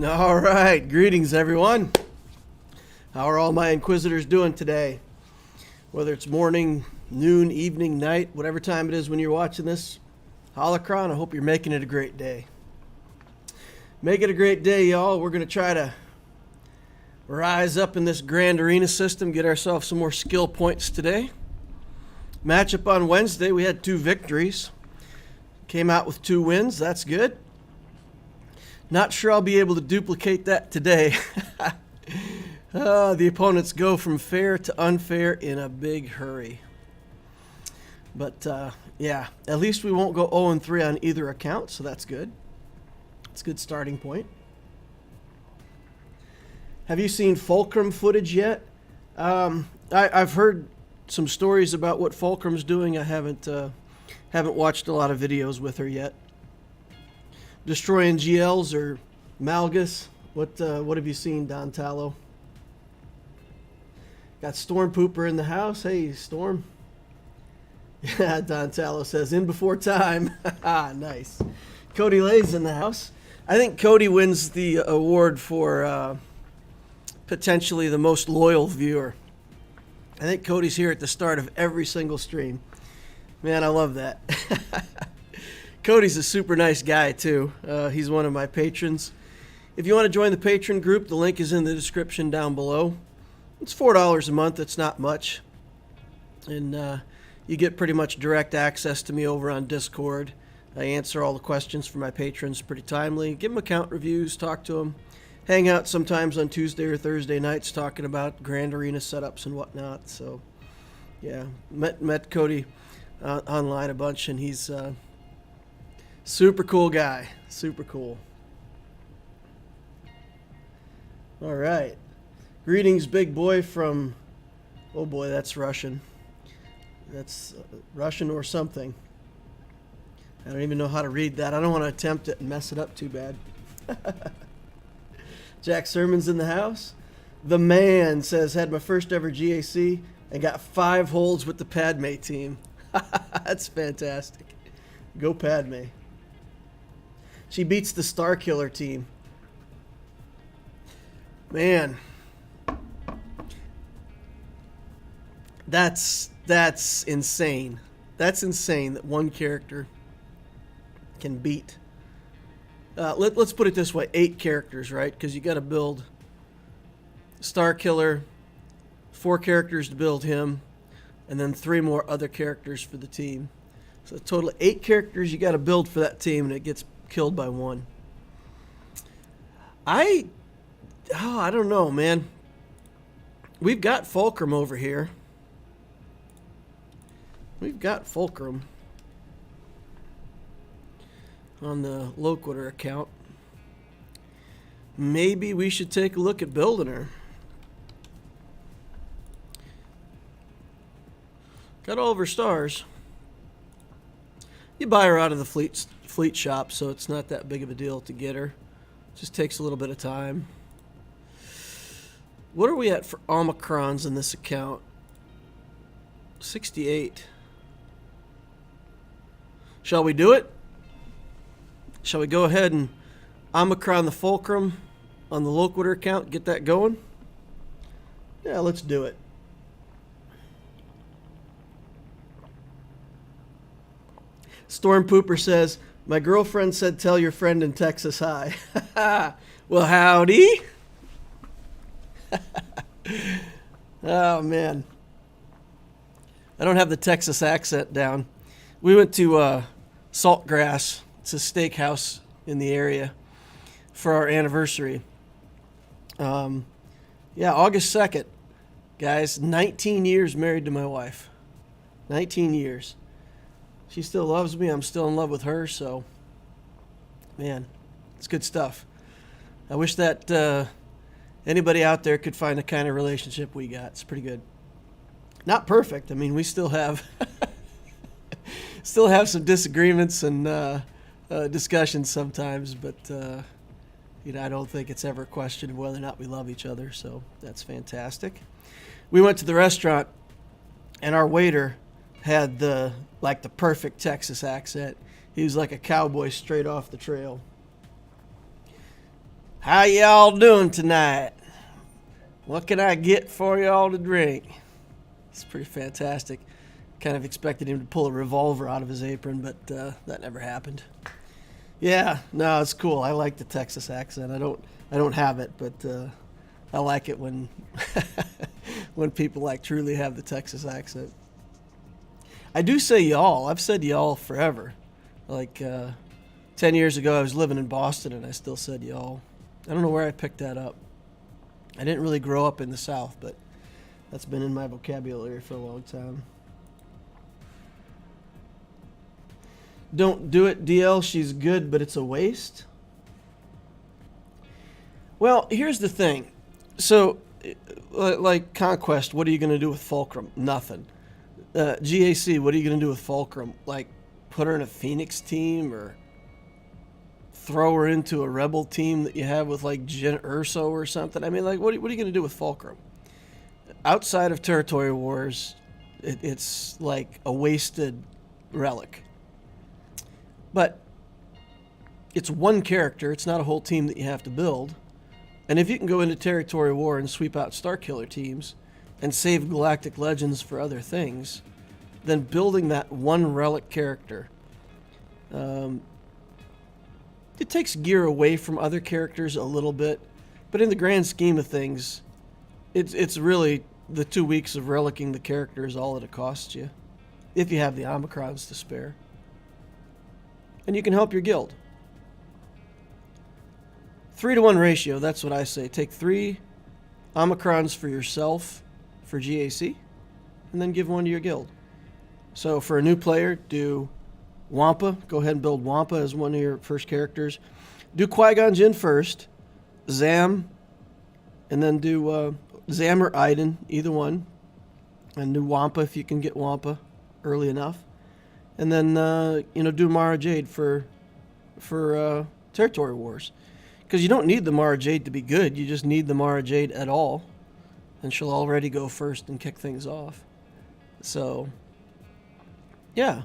All right, greetings everyone. How are all my Inquisitors doing today? Whether it's morning, noon, evening, night, whatever time it is when you're watching this, Holocron, I hope you're making it a great day. Make it a great day, y'all. We're going to try to rise up in this grand arena system, get ourselves some more skill points today. Matchup on Wednesday, we had 2 victories. Came out with 2 wins, that's good. Not sure I'll be able to duplicate that today. The opponents go from fair to unfair in a big hurry. But yeah, at least we won't go 0-3 on either account, so that's good. It's a good starting point. Have you seen Fulcrum footage yet? I've heard some stories about what Fulcrum's doing. I haven't watched a lot of videos with her yet. Destroying GLs or Malgus? What have you seen, Don Tallow? Got Storm Pooper in the house. Hey, Storm. Yeah, Don Tallow says, in before time. Nice. Cody Lay's in the house. I think Cody wins the award for potentially the most loyal viewer. I think Cody's here at the start of every single stream. Man, I love that. Cody's a super nice guy, too. He's one of my patrons. If you want to join the patron group, the link is in the description down below. It's $4 a month. It's not much. And you get pretty much direct access to me over on Discord. I answer all the questions for my patrons pretty timely. Give them account reviews, talk to them. Hang out sometimes on Tuesday or Thursday nights talking about Grand Arena setups and whatnot. So, yeah, met Cody online a bunch, and he's... super cool guy. Super cool. All right. Greetings, big boy from... Oh, boy, that's Russian. That's Russian or something. I don't even know how to read that. I don't want to attempt it and mess it up too bad. Jack Sermon's in the house. The man says, had my first ever GAC and got 5 holds with the Padme team. That's fantastic. Go Padme. She beats the Star Killer team. Man. That's insane. That's insane that one character can beat. Let's put it this way. 8 characters, right? Because you got to build Star Killer, 4 characters to build him, and then 3 more other characters for the team. So a total of 8 characters you got to build for that team, and it gets killed by 1. I don't know, man. We've got Fulcrum over here. We've got Fulcrum on the Loquitur account. Maybe we should take a look at building her. Got all of her stars. You buy her out of the fleet shop, so it's not that big of a deal to get her. Just takes a little bit of time. What are we at for omicrons in this account? 68. Shall we do it? Shall we go ahead and omicron the Fulcrum on the Loquitur account, get that going? Yeah, let's do it. Storm Pooper says, my girlfriend said tell your friend in Texas hi. Well, howdy. Oh, man. I don't have the Texas accent down. We went to Saltgrass. It's a steakhouse in the area for our anniversary. Yeah, August 2nd. Guys, 19 years married to my wife. 19 years. She still loves me. I'm still in love with her, so, man, it's good stuff. I wish that anybody out there could find the kind of relationship we got. It's pretty good. Not perfect. I mean, we still have some disagreements and discussions sometimes, but I don't think it's ever a question of whether or not we love each other, so that's fantastic. We went to the restaurant, and our waiter had the perfect Texas accent. He was like a cowboy straight off the trail. How y'all doing tonight? What can I get for y'all to drink? It's pretty fantastic. Kind of expected him to pull a revolver out of his apron, but that never happened. Yeah, no, it's cool. I like the Texas accent. I don't have it, but I like it when when people like truly have the Texas accent. I do say y'all. I've said y'all forever. Like 10 years ago, I was living in Boston, and I still said y'all. I don't know where I picked that up. I didn't really grow up in the South, but that's been in my vocabulary for a long time. Don't do it, DL. She's good, but it's a waste. Well, here's the thing. So, like Conquest, what are you going to do with Fulcrum? Nothing. GAC, what are you going to do with Fulcrum? Like, put her in a Phoenix team or throw her into a Rebel team that you have with, like, Jen Urso or something? I mean, like, what are you going to do with Fulcrum? Outside of Territory Wars, it's like a wasted relic. But it's one character. It's not a whole team that you have to build. And if you can go into Territory War and sweep out Starkiller teams and save Galactic Legends for other things, then building that one relic character, it takes gear away from other characters a little bit. But in the grand scheme of things, it's really the 2 weeks of relicking the character is all that it costs you, if you have the omicrons to spare. And you can help your guild. 3-to-1 ratio, that's what I say. Take 3 omicrons for yourself for GAC, and then give 1 to your guild. So for a new player, do Wampa. Go ahead and build Wampa as one of your first characters. Do Qui-Gon Jinn first, Zam, and then do Zam or Iden, either one. And do Wampa if you can get Wampa early enough. And then, do Mara Jade for Territory Wars. Because you don't need the Mara Jade to be good. You just need the Mara Jade at all. And she'll already go first and kick things off. So, yeah.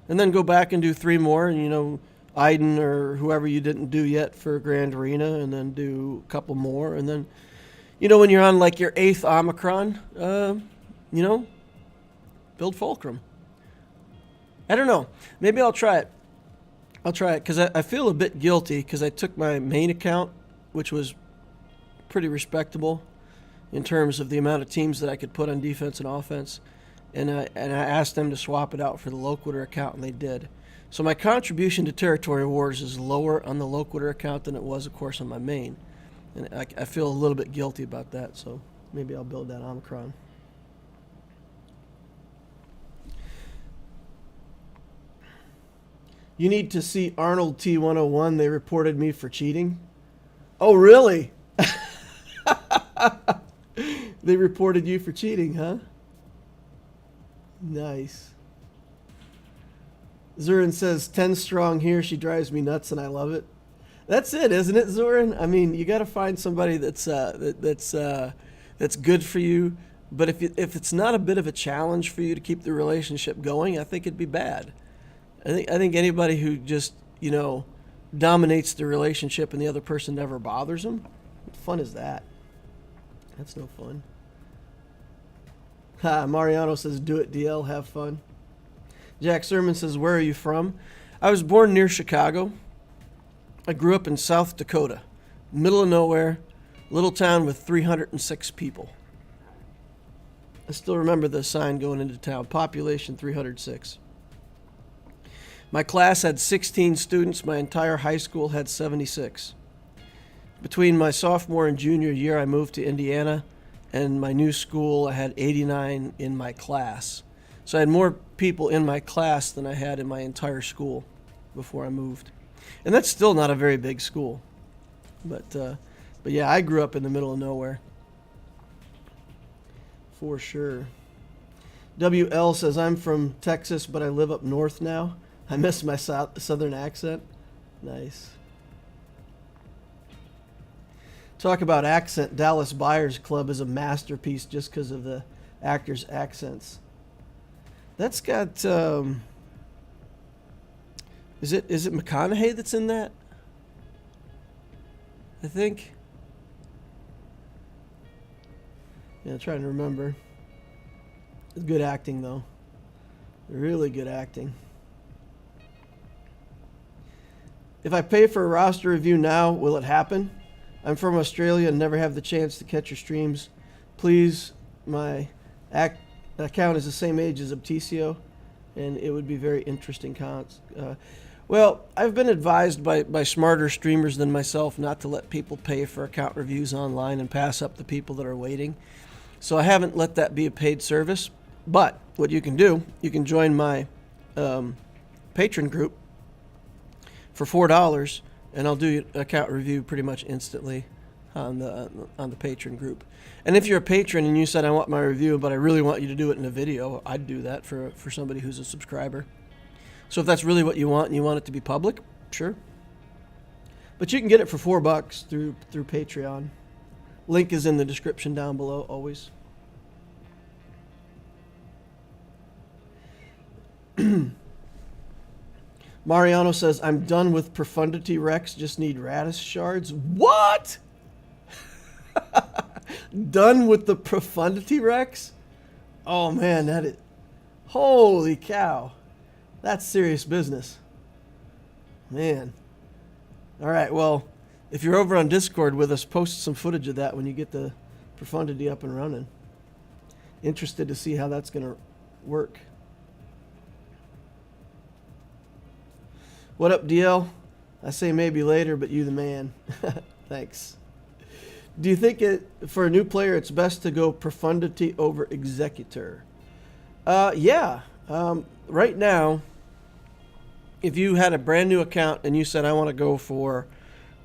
And then go back and do 3 more. And, Iden or whoever you didn't do yet for Grand Arena. And then do a couple more. And then, when you're on like your 8th Omicron, build Fulcrum. I don't know. Maybe I'll try it. Because I feel a bit guilty because I took my main account, which was pretty respectable in terms of the amount of teams that I could put on defense and offense, and I asked them to swap it out for the Loquitur account, and they did. So my contribution to Territory Wars is lower on the Loquitur account than it was, of course, on my main. And I feel a little bit guilty about that, so maybe I'll build that Omicron. You need to see Arnold T101. They reported me for cheating. Oh, really? They reported you for cheating, huh? Nice. Zurin says, 10 strong here. She drives me nuts, and I love it. That's it, isn't it, Zurin? I mean, you got to find somebody that's good for you. But if it's not a bit of a challenge for you to keep the relationship going, I think it'd be bad. I think anybody who just, dominates the relationship and the other person never bothers them, what fun is that? That's no fun. Mariano says, do it, DL, have fun. Jack Sermon says, where are you from? I was born near Chicago. I grew up in South Dakota, middle of nowhere, little town with 306 people. I still remember the sign going into town, population 306. My class had 16 students. My entire high school had 76. Between my sophomore and junior year, I moved to Indiana, and my new school, I had 89 in my class. So I had more people in my class than I had in my entire school before I moved. And that's still not a very big school. But yeah, I grew up in the middle of nowhere. For sure. WL says, I'm from Texas, but I live up north now. I miss my southern accent. Nice. Talk about accent. Dallas Buyers Club is a masterpiece just because of the actors' accents. That's got, is it McConaughey that's in that? I think. Yeah, trying to remember. Good acting, though. Really good acting. If I pay for a roster review now, will it happen? I'm from Australia and never have the chance to catch your streams. Please, my account is the same age as Obtisio, and it would be very interesting. Well, I've been advised by smarter streamers than myself not to let people pay for account reviews online and pass up the people that are waiting. So I haven't let that be a paid service. But what you can do, you can join my patron group for $4, and I'll do your account review pretty much instantly on the patron group. And if you're a patron and you said I want my review, but I really want you to do it in a video, I'd do that for somebody who's a subscriber. So if that's really what you want and you want it to be public, sure. But you can get it for $4 through Patreon. Link is in the description down below, always. Mariano says, I'm done with Profundity Rex, just need Radis shards. What? Done with the Profundity Rex? Oh man, that is... Holy cow. That's serious business. Man. Alright, well, if you're over on Discord with us, post some footage of that when you get the Profundity up and running. Interested to see how that's going to work. What up, DL? I say maybe later, but you the man. Thanks. Do you think for a new player it's best to go Profundity over Executor? Yeah. Right now, if you had a brand new account and you said I want to go for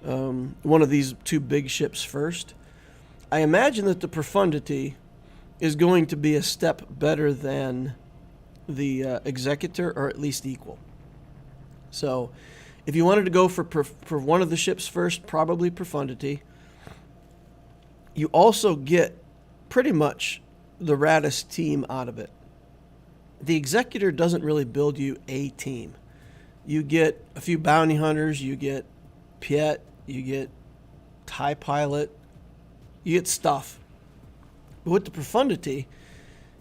one of these two big ships first, I imagine that the Profundity is going to be a step better than the Executor, or at least equal. So if you wanted to go for one of the ships first, probably Profundity. You also get pretty much the Radis team out of it. The Executor doesn't really build you a team. You get a few bounty hunters, you get Piet, you get TIE Pilot, you get stuff. But with the Profundity,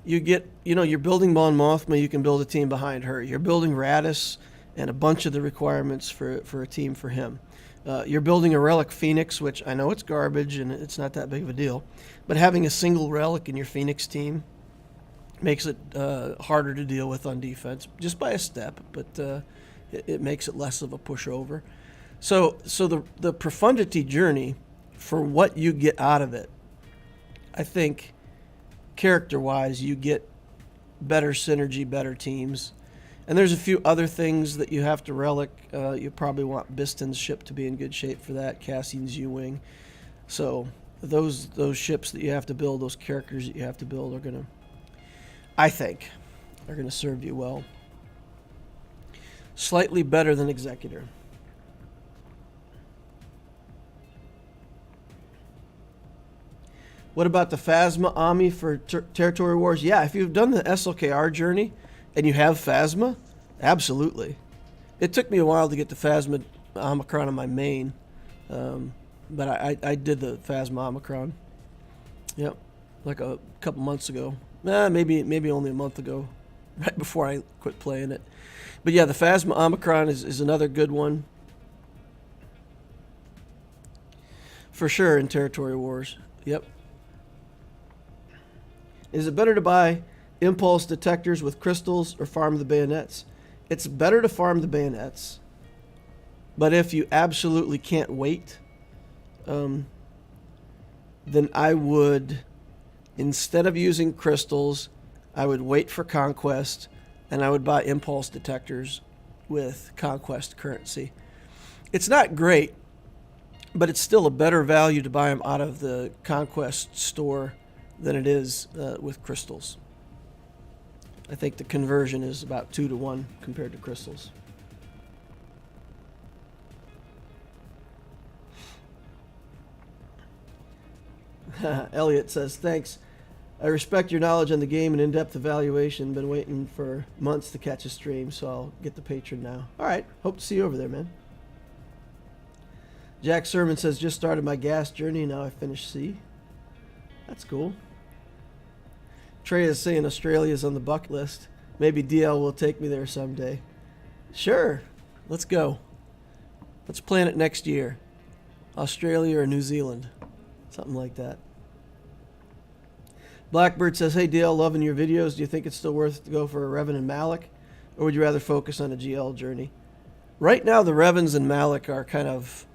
you get, you're building Mon Mothma, you can build a team behind her. You're building Radis and a bunch of the requirements for a team for him. You're building a Relic Phoenix, which I know it's garbage and it's not that big of a deal, but having a single Relic in your Phoenix team makes it harder to deal with on defense, just by a step, but it makes it less of a pushover. So the Profundity journey, for what you get out of it, I think character-wise you get better synergy, better teams. And there's a few other things that you have to relic. You probably want Biston's ship to be in good shape for that, Cassian's U-Wing. So those ships that you have to build, those characters that you have to build are going to, I think, are going to serve you well. Slightly better than Executor. What about the Phasma Ami for Territory Wars? Yeah, if you've done the SLKR journey and you have Phasma, absolutely. It took me a while to get the Phasma Omicron on my main, but I did the Phasma Omicron. Yep, like a couple months ago. Maybe only a month ago, right before I quit playing it. But yeah, the Phasma Omicron is another good one. For sure in Territory Wars. Yep. Is it better to buy impulse detectors with crystals or farm the bayonets? It's better to farm the bayonets. But if you absolutely can't wait, then I would, instead of using crystals, I would wait for Conquest, and I would buy impulse detectors with Conquest currency. It's not great, but it's still a better value to buy them out of the Conquest store than it is with crystals. I think the conversion is about 2 to 1 compared to crystals. Elliot says, thanks. I respect your knowledge on the game and in-depth evaluation. Been waiting for months to catch a stream, so I'll get the patron now. All right. Hope to see you over there, man. Jack Sermon says, just started my gas journey. Now I finished C. That's cool. Treya is saying Australia's on the bucket list. Maybe DL will take me there someday. Sure. Let's go. Let's plan it next year. Australia or New Zealand. Something like that. Blackbird says, hey DL, loving your videos. Do you think it's still worth to go for a Revan and Malik? Or would you rather focus on a GL journey? Right now, the Revans and Malik are kind of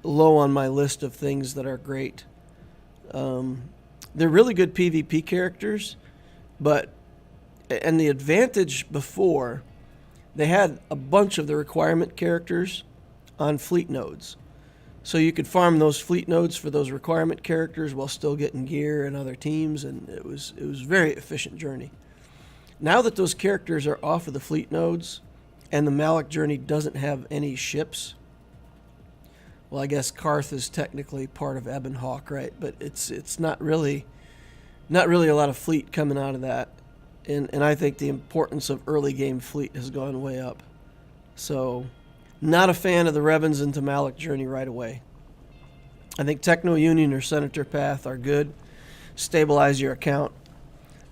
low on my list of things that are great. They're really good PvP characters, and the advantage before, they had a bunch of the requirement characters on fleet nodes. So you could farm those fleet nodes for those requirement characters while still getting gear and other teams, and it was a very efficient journey. Now that those characters are off of the fleet nodes, and the Malik journey doesn't have any ships, well, I guess Karth is technically part of Ebon Hawk, right? But it's not really a lot of fleet coming out of that, and I think the importance of early game fleet has gone way up. So, not a fan of the Revans into Malik journey right away. I think Techno Union or Senator Path are good. Stabilize your account.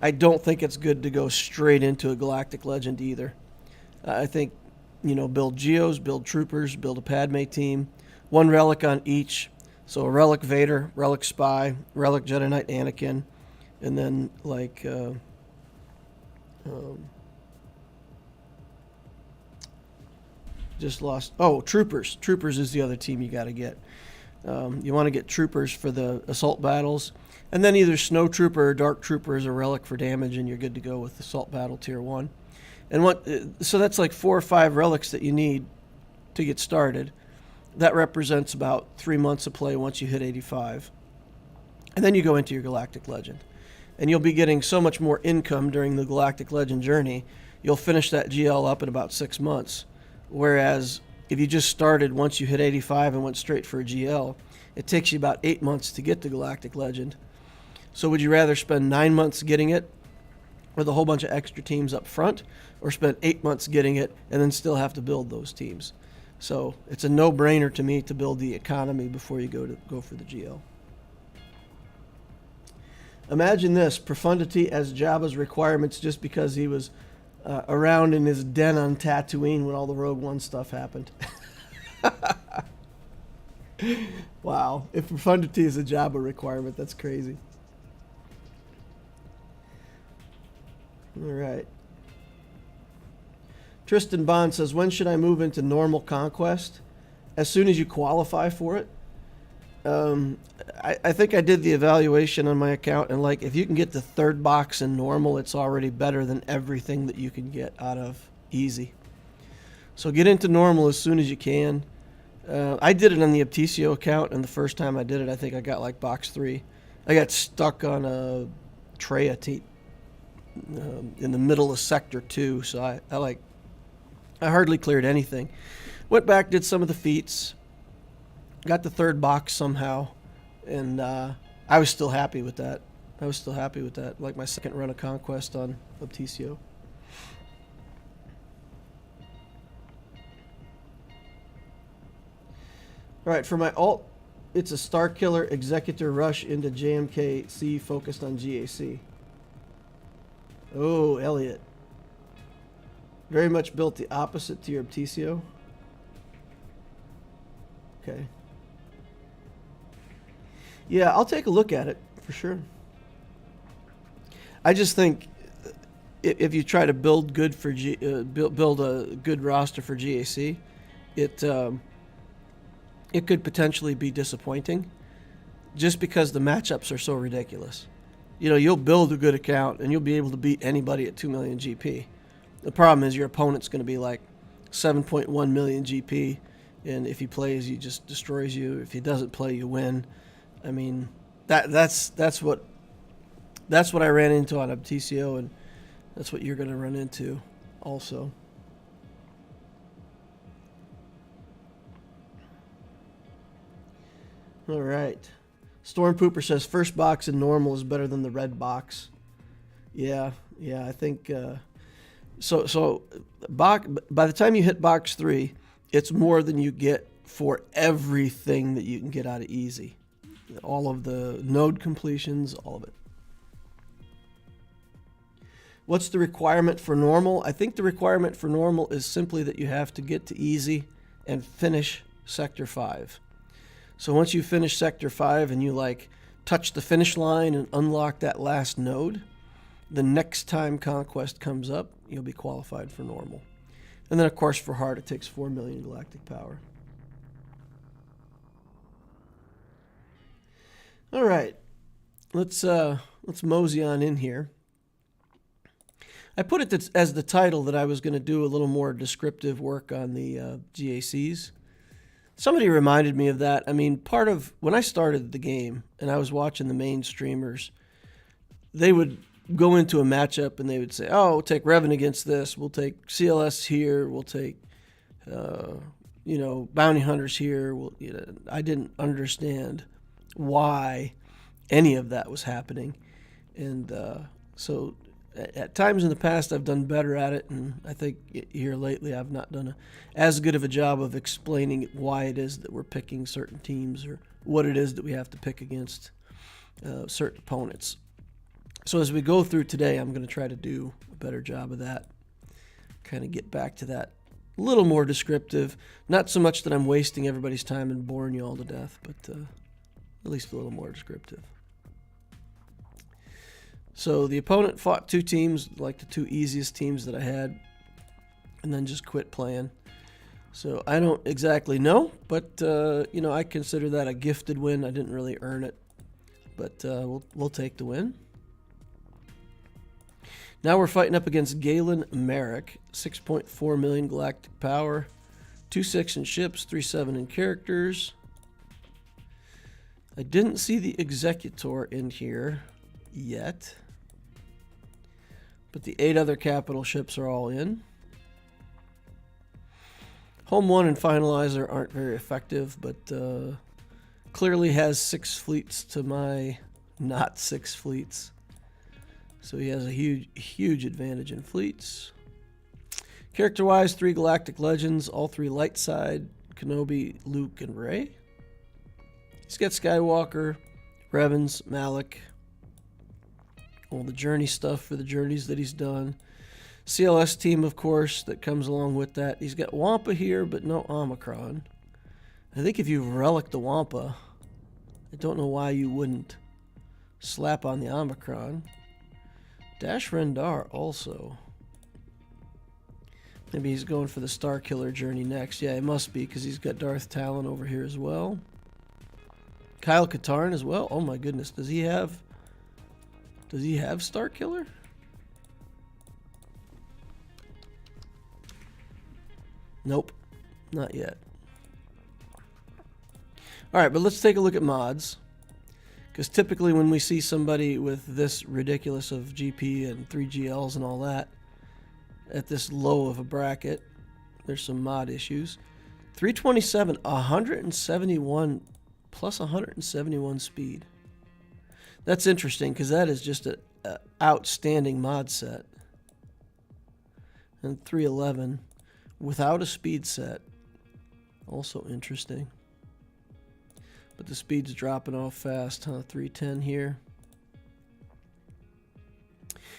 I don't think it's good to go straight into a Galactic Legend either. I think, build Geos, build Troopers, build a Padme team. One relic on each. So a Relic Vader, Relic Spy, Relic Jedi Knight Anakin, and then just lost. Oh, Troopers. Troopers is the other team you got to get. You want to get Troopers for the assault battles, and then either Snow Trooper or Dark Trooper is a relic for damage, and you're good to go with assault battle tier 1. And so that's like 4 or 5 relics that you need to get started. That represents about 3 months of play once you hit 85. And then you go into your Galactic Legend. And you'll be getting so much more income during the Galactic Legend journey, you'll finish that GL up in about 6 months. Whereas if you just started once you hit 85 and went straight for a GL, it takes you about 8 months to get to Galactic Legend. So would you rather spend 9 months getting it with a whole bunch of extra teams up front, or spend 8 months getting it and then still have to build those teams? So it's a no-brainer to me to build the economy before you go for the GL. Imagine this, Profundity as Jabba's requirements just because he was around in his den on Tatooine when all the Rogue One stuff happened. Wow, if Profundity is a Jabba requirement, that's crazy. All right. Tristan Bond says, when should I move into normal Conquest? As soon as you qualify for it. I think I did the evaluation on my account, and if you can get the 3rd box in normal, it's already better than everything that you can get out of easy. So get into normal as soon as you can. I did it on the Optisio account, and the first time I did it, I think I got box 3. I got stuck on a Treya in the middle of Sector 2, so I hardly cleared anything. Went back, did some of the feats, got the 3rd box somehow, and I was still happy with that. Like my second run of Conquest on Optisio. Alright, for my alt, it's a Starkiller Executor rush into JMKC focused on GAC. Oh, Elliot. Very much built the opposite to your Optisio. Okay. Yeah, I'll take a look at it for sure. I just think if you try to build good for build a good roster for GAC, it could potentially be disappointing, just because the matchups are so ridiculous. You'll build a good account and you'll be able to beat anybody at 2 million GP. The problem is your opponent's going to be 7.1 million GP, and if he plays, he just destroys you. If he doesn't play, you win. I mean, that's what I ran into on Optisio, and that's what you're going to run into also. All right. Storm Pooper says first box in normal is better than the red box. Yeah, I think so by the time you hit box 3, it's more than you get for everything that you can get out of easy. All of the node completions, all of it. What's the requirement for normal? I think the requirement for normal is simply that you have to get to easy and finish Sector 5. So once you finish Sector 5 and you like touch the finish line and unlock that last node, the next time Conquest comes up, you'll be qualified for normal. And then of course for hard it takes 4 million galactic power. All right, let's mosey on in here. I put it as the title that I was going to do a little more descriptive work on the GACs. Somebody reminded me of that. I mean, part of when I started the game and I was watching the main streamers, they would go into a matchup and they would say, oh, we'll take Revan against this. We'll take CLS here. We'll take, bounty hunters here. I didn't understand why any of that was happening. And so at times in the past, I've done better at it, and I think here lately I've not done as good of a job of explaining why it is that we're picking certain teams or what it is that we have to pick against certain opponents. So as we go through today, I'm going to try to do a better job of that, kind of get back to that a little more descriptive, not so much that I'm wasting everybody's time and boring you all to death, but at least a little more descriptive. So the opponent fought two teams, like the two easiest teams that I had, and then just quit playing. So I don't exactly know, but I consider that a gifted win. I didn't really earn it, but we'll take the win. Now we're fighting up against Galen Merrick, 6.4 million galactic power, 2.6 in ships, 3.7 in characters. I didn't see the Executor in here yet, but the 8 other capital ships are all in. Home 1 and Finalizer aren't very effective, but clearly has 6 fleets to my not 6 fleets. So he has a huge advantage in fleets. Character-wise, 3 Galactic Legends, all 3 light side, Kenobi, Luke, and Rey. He's got Skywalker, Revans, Malik, all the journey stuff for the journeys that he's done. CLS team, of course, that comes along with that. He's got Wampa here, but no Omicron. I think if you relic the Wampa, I don't know why you wouldn't slap on the Omicron. Dash Rendar also. Maybe he's going for the Star Killer journey next. Yeah, he must be, because he's got Darth Talon over here as well. Kyle Katarn as well. Oh my goodness, does he have Star Killer? Nope, not yet. All right, but let's take a look at mods. Because typically when we see somebody with this ridiculous of GP and 3 GLs and all that, at this low of a bracket, there's some mod issues. 327, 171 plus 171 speed. That's interesting because that is just an outstanding mod set. And 311 without a speed set, also interesting. But the speed's dropping off fast, huh? 310 here.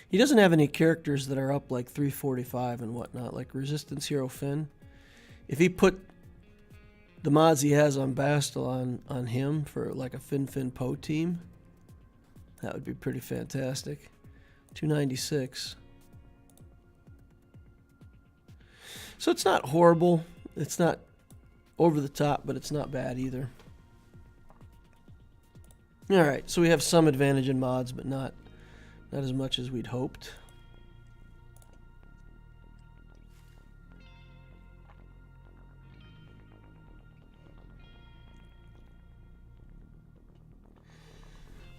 He doesn't have any characters that are up like 345 and whatnot, like Resistance Hero Finn. If he put the mods he has on Bastel on him for like a Fin Poe team, that would be pretty fantastic. 296. So it's not horrible. It's not over the top, but it's not bad either. All right, so we have some advantage in mods, but not as much as we'd hoped.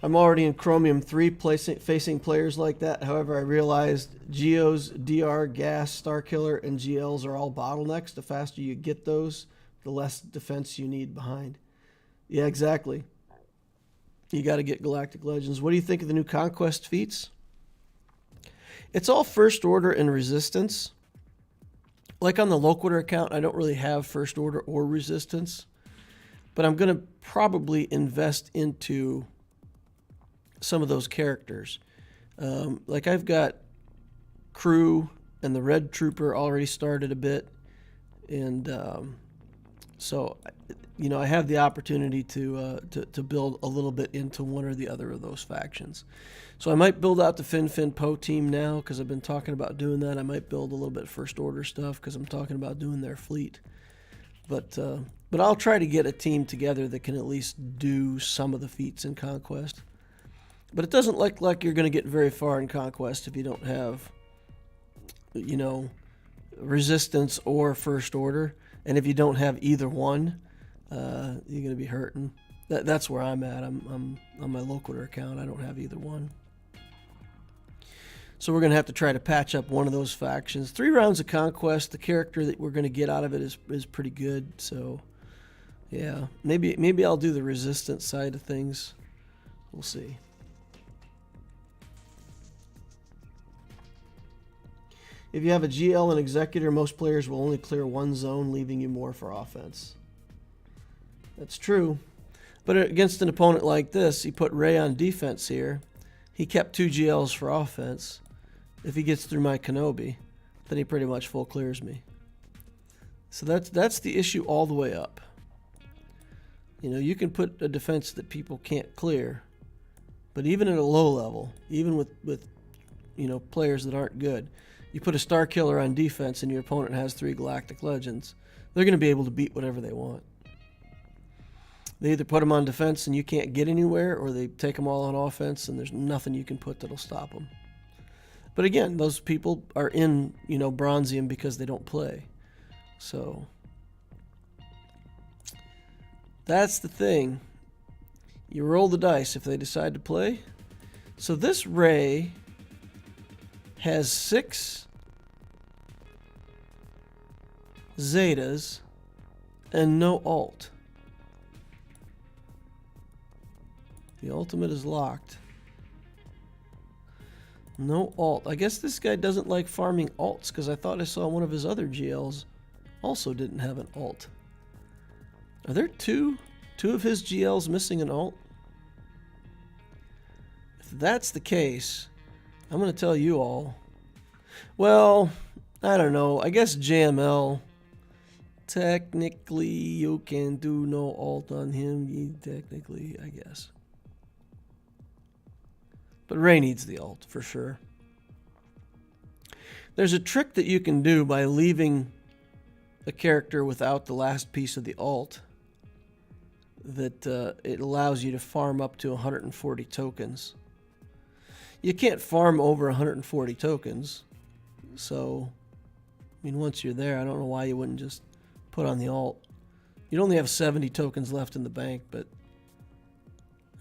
I'm already in Chromium 3 facing players like that. However, I realized Geos, DR, Gas, Starkiller, and GLs are all bottlenecks. The faster you get those, the less defense you need behind. Yeah, exactly. You got to get Galactic Legends. What do you think of the new Conquest feats? It's all First Order and Resistance. like on the Loquitur account, I don't really have First Order or Resistance, but I'm going to probably invest into some of those characters. Like I've got Crew and the Red Trooper already started a bit, and so I have the opportunity to build a little bit into one or the other of those factions. So I might build out the Fin Poe team now because I've been talking about doing that. I might build a little bit First Order stuff because I'm talking about doing their fleet. But I'll try to get a team together that can at least do some of the feats in Conquest. But it doesn't look like you're going to get very far in Conquest if you don't have, Resistance or First Order. And if you don't have either one, you're going to be hurting. That's where I'm at. I'm on my Loquitur account. I don't have either one. So we're going to have to try to patch up one of those factions. 3 rounds of Conquest. The character that we're going to get out of it is pretty good. So, yeah. Maybe I'll do the Resistance side of things. We'll see. If you have a GL and Executor, most players will only clear one zone, leaving you more for offense. That's true. But against an opponent like this, he put Rey on defense here. He kept 2 GLs for offense. If he gets through my Kenobi, then he pretty much full clears me. So that's the issue all the way up. You can put a defense that people can't clear, but even at a low level, even with players that aren't good, you put a Star Killer on defense and your opponent has 3 Galactic Legends, they're going to be able to beat whatever they want. They either put them on defense and you can't get anywhere, or they take them all on offense and there's nothing you can put that'll stop them. But again, those people are in, Bronzium because they don't play. So that's the thing. You roll the dice if they decide to play. So this Rey has 6 Zetas and no alt. The ultimate is locked. No alt. I guess this guy doesn't like farming alts because I thought I saw one of his other GLs also didn't have an alt. Are there two of his GLs missing an alt? If that's the case, I'm going to tell you all. Well, I don't know. I guess JML, technically you can do no alt on him. Technically, I guess. But Rey needs the alt for sure. There's a trick that you can do by leaving a character without the last piece of the alt that it allows you to farm up to 140 tokens. You can't farm over 140 tokens. So, once you're there, I don't know why you wouldn't just put on the alt. You'd only have 70 tokens left in the bank, but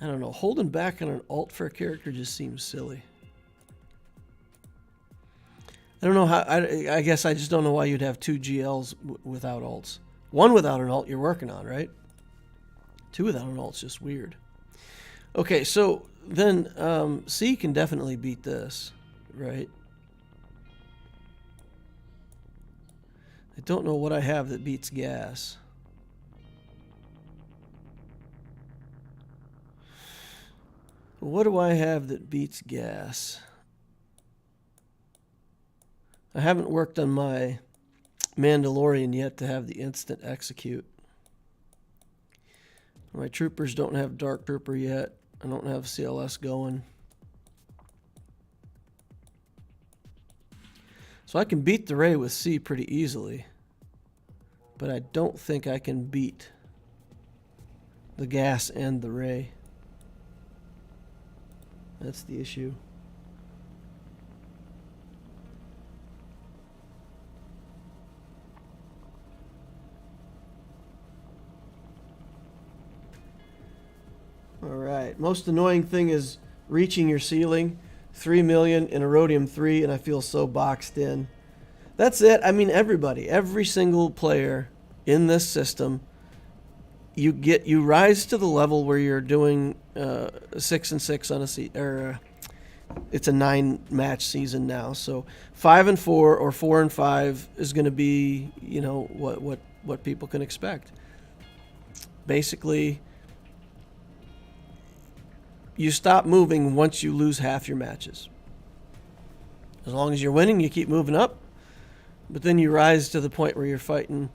I don't know. Holding back on an alt for a character just seems silly. I don't know how. I guess I just don't know why you'd have 2 GLs without alts. 1 without an alt you're working on, right? 2 without an alt's just weird. Okay, so then C can definitely beat this, right? I don't know what I have that beats gas. What do I have that beats gas? I haven't worked on my Mandalorian yet to have the instant execute. My troopers don't have Dark Trooper yet. I don't have CLS going. So I can beat the Rey with C pretty easily. But I don't think I can beat the gas and the Rey. That's the issue. All right. Most annoying thing is reaching your ceiling. 3 million in Erodium 3, and I feel so boxed in. That's it. Everybody, every single player in this system, you rise to the level where you're doing 6 and 6 on a it's a 9-match season now. So 5-4 or 4-5 is going to be, you know, what people can expect. Basically, you stop moving once you lose half your matches. As long as you're winning, you keep moving up. But then you rise to the point where you're fighting,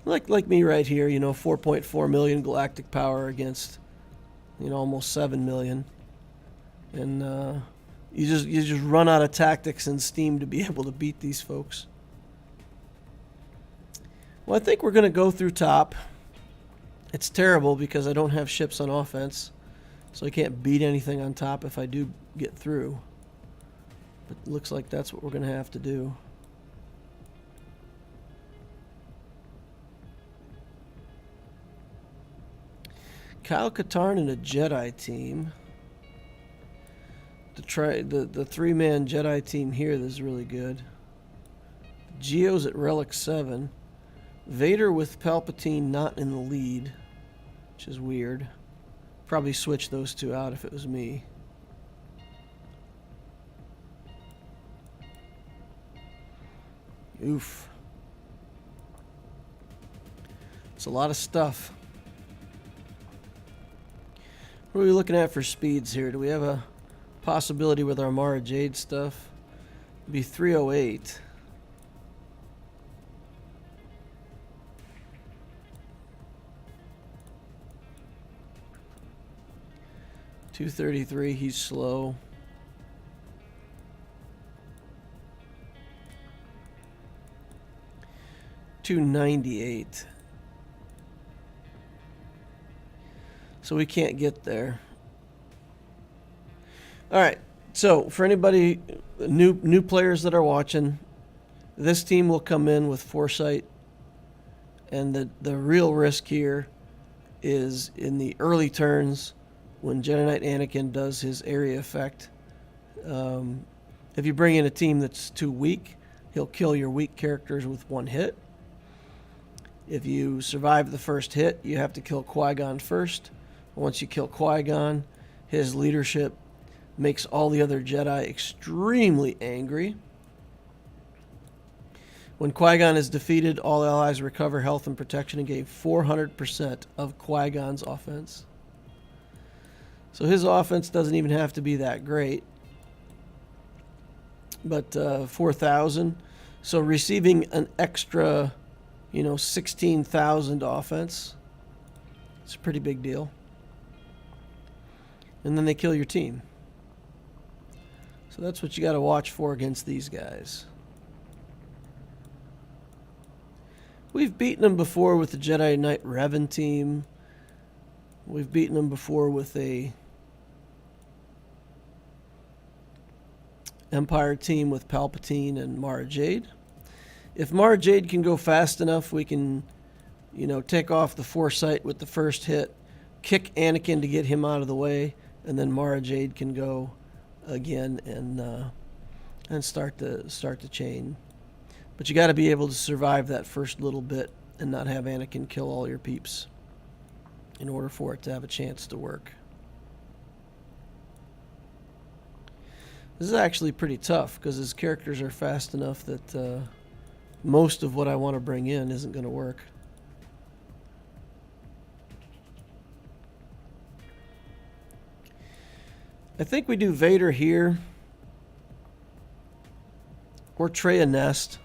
like me right here, you know, 4.4 million galactic power against, you know, almost 7 million. And you just run out of tactics and steam to be able to beat these folks. Well, I think we're going to go through top. It's terrible because I don't have ships on offense, so I can't beat anything on top if I do get through. But it looks like that's what we're going to have to do. Kyle Katarn and a Jedi team. To try the 3-man Jedi team here, this is really good. Geos at Relic 7. Vader with Palpatine not in the lead, which is weird. Probably switch those two out if it was me. Oof. It's a lot of stuff. What are we looking at for speeds here? Do we have a possibility with our Mara Jade stuff? It'd be 308. .233, he's slow. .298. So we can't get there. All right. So for anybody new players that are watching, this team will come in with foresight, and the real risk here is in the early turns when Jedi Knight Anakin does his area effect. If you bring in a team that's too weak, he'll kill your weak characters with one hit. If you survive the first hit, you have to kill Qui-Gon first. Once you kill Qui-Gon, his leadership makes all the other Jedi extremely angry. When Qui-Gon is defeated, all allies recover health and protection and gain 400% of Qui-Gon's offense. So his offense doesn't even have to be that great. But 4,000. So receiving an extra, 16,000 offense, it's a pretty big deal. And then they kill your team. So that's what you got to watch for against these guys. We've beaten them before with the Jedi Knight Revan team. We've beaten them before with a Empire team with Palpatine and Mara Jade. If Mara Jade can go fast enough, we can, take off the Foresight with the first hit, kick Anakin to get him out of the way, and then Mara Jade can go again and start the chain. But you got to be able to survive that first little bit and not have Anakin kill all your peeps in order for it to have a chance to work. This is actually pretty tough because his characters are fast enough that most of what I want to bring in isn't going to work. I think we do Vader here or Treya Nest.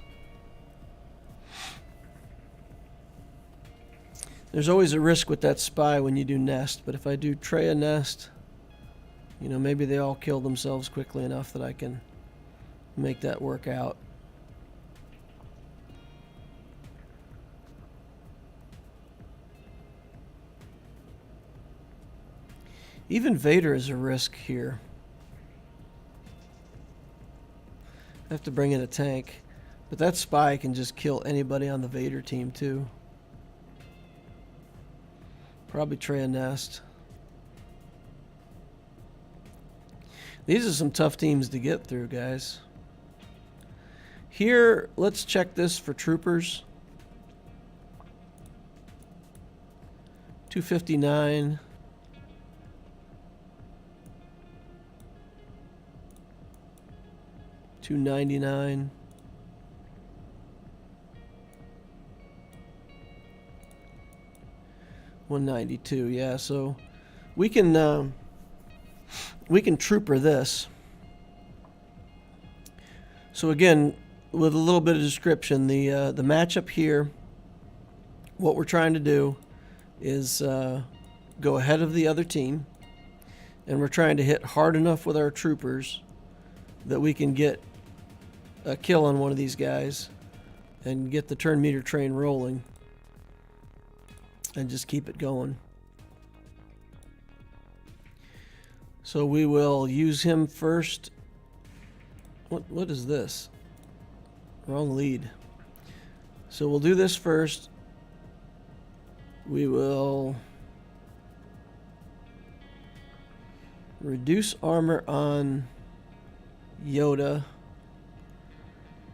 There's always a risk with that spy when you do Nest, but if I do Treya Nest, maybe they all kill themselves quickly enough that I can make that work out. Even Vader is a risk here. I have to bring in a tank, but that spy can just kill anybody on the Vader team too. Probably Treya Nest. These are some tough teams to get through, guys. Here, let's check this for troopers. 259. 299. $192. Yeah, so we can trooper this. So again, with a little bit of description, the matchup here, what we're trying to do is go ahead of the other team, and we're trying to hit hard enough with our troopers that we can get a kill on one of these guys and get the turn meter train rolling and just keep it going. So we will use him first. What is this? Wrong lead. So we'll do this first. We will reduce armor on Yoda,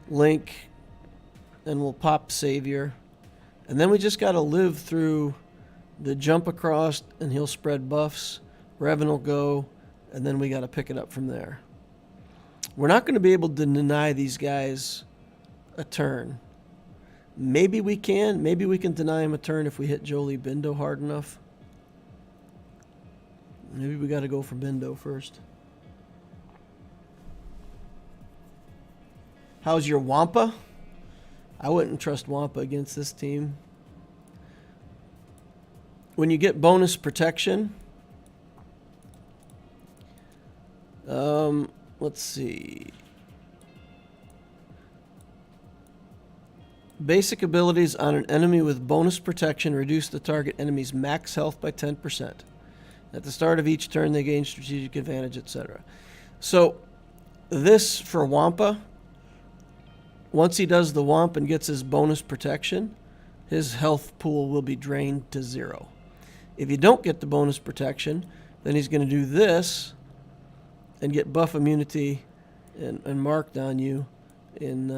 Link, and we'll pop Savior. And then we just got to live through the jump across, and he'll spread buffs. Revan will go, and then we got to pick it up from there. We're not going to be able to deny these guys a turn. Maybe we can. Maybe we can deny him a turn if we hit Jolie Bindo hard enough. Maybe we got to go for Bindo first. How's your Wampa? I wouldn't trust Wampa against this team. When you get bonus protection, let's see. Basic abilities on an enemy with bonus protection reduce the target enemy's max health by 10%. At the start of each turn, they gain strategic advantage, etc. So, this for Wampa, once he does the Wamp and gets his bonus protection, his health pool will be drained to 0. If you don't get the bonus protection, then he's going to do this and get buff immunity and marked on you, and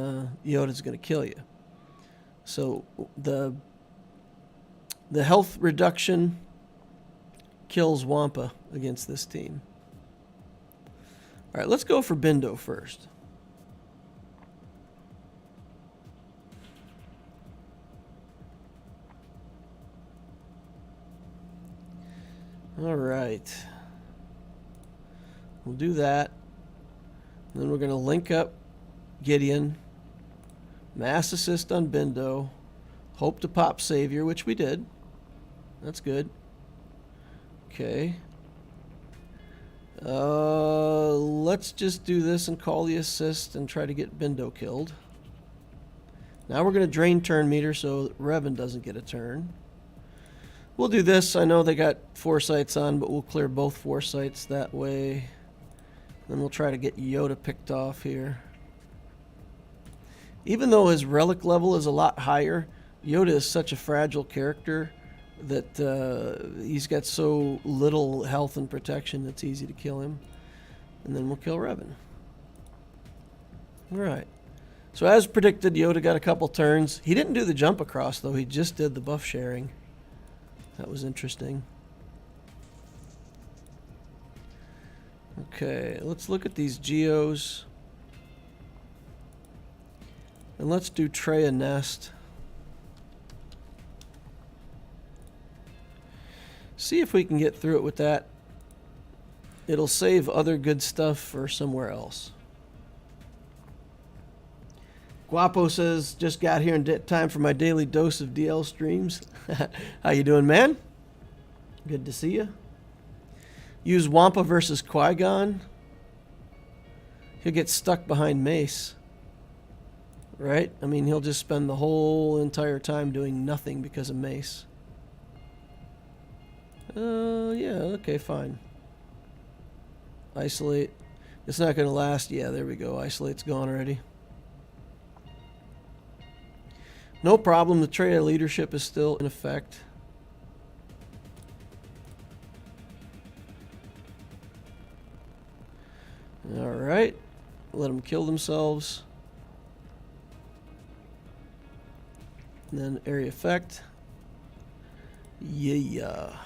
Yoda's going to kill you. So the health reduction kills Wampa against this team. All right, let's go for Bindo first. All right. We'll do that. Then we're going to link up Gideon. Mass assist on Bindo. Hope to pop Savior, which we did. That's good. Okay. Let's just do this and call the assist and try to get Bindo killed. Now we're going to drain turn meter so Revan doesn't get a turn. We'll do this. I know they got foresights on, but we'll clear both foresights that way. Then we'll try to get Yoda picked off here. Even though his relic level is a lot higher, Yoda is such a fragile character that he's got so little health and protection it's easy to kill him. And then we'll kill Revan. Alright. So as predicted, Yoda got a couple turns. He didn't do the jump across, though. He just did the buff sharing. That was interesting. Okay, let's look at these Geos. And let's do Treya Nest. See if we can get through it with that. It'll save other good stuff for somewhere else. Guapo says, just got here in time for my daily dose of DL streams. How you doing, man? Good to see you. Use Wampa versus Qui-Gon. He'll get stuck behind Mace. Right? I mean, he'll just spend the whole entire time doing nothing because of Mace. Yeah, okay, fine. Isolate. It's not going to last. Yeah, there we go. Isolate's gone already. No problem. The Treya leadership is still in effect. Alright. Let them kill themselves. And then area effect. Yeah.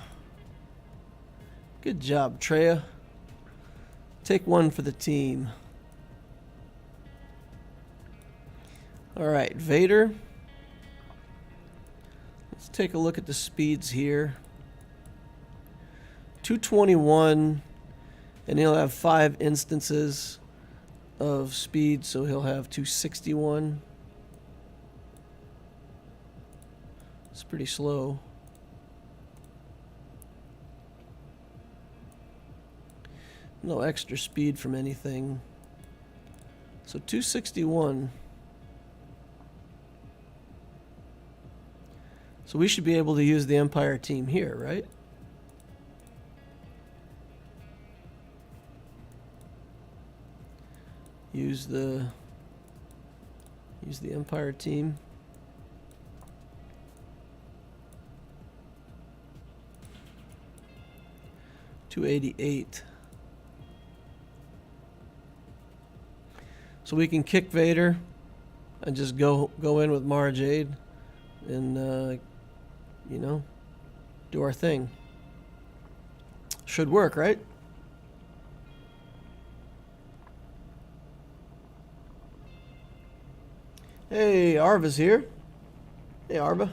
Good job, Treya. Take one for the team. Alright, Vader. Let's take a look at the speeds here. 221, and he'll have 5 instances of speed, so he'll have 261. It's pretty slow. No extra speed from anything. So 261. So we should be able to use the Empire team here, right? Use the Empire team. $288. So we can kick Vader and just go in with Mara Jade and you know, do our thing. Should work, right? Hey, Arva's here. Hey, Arva.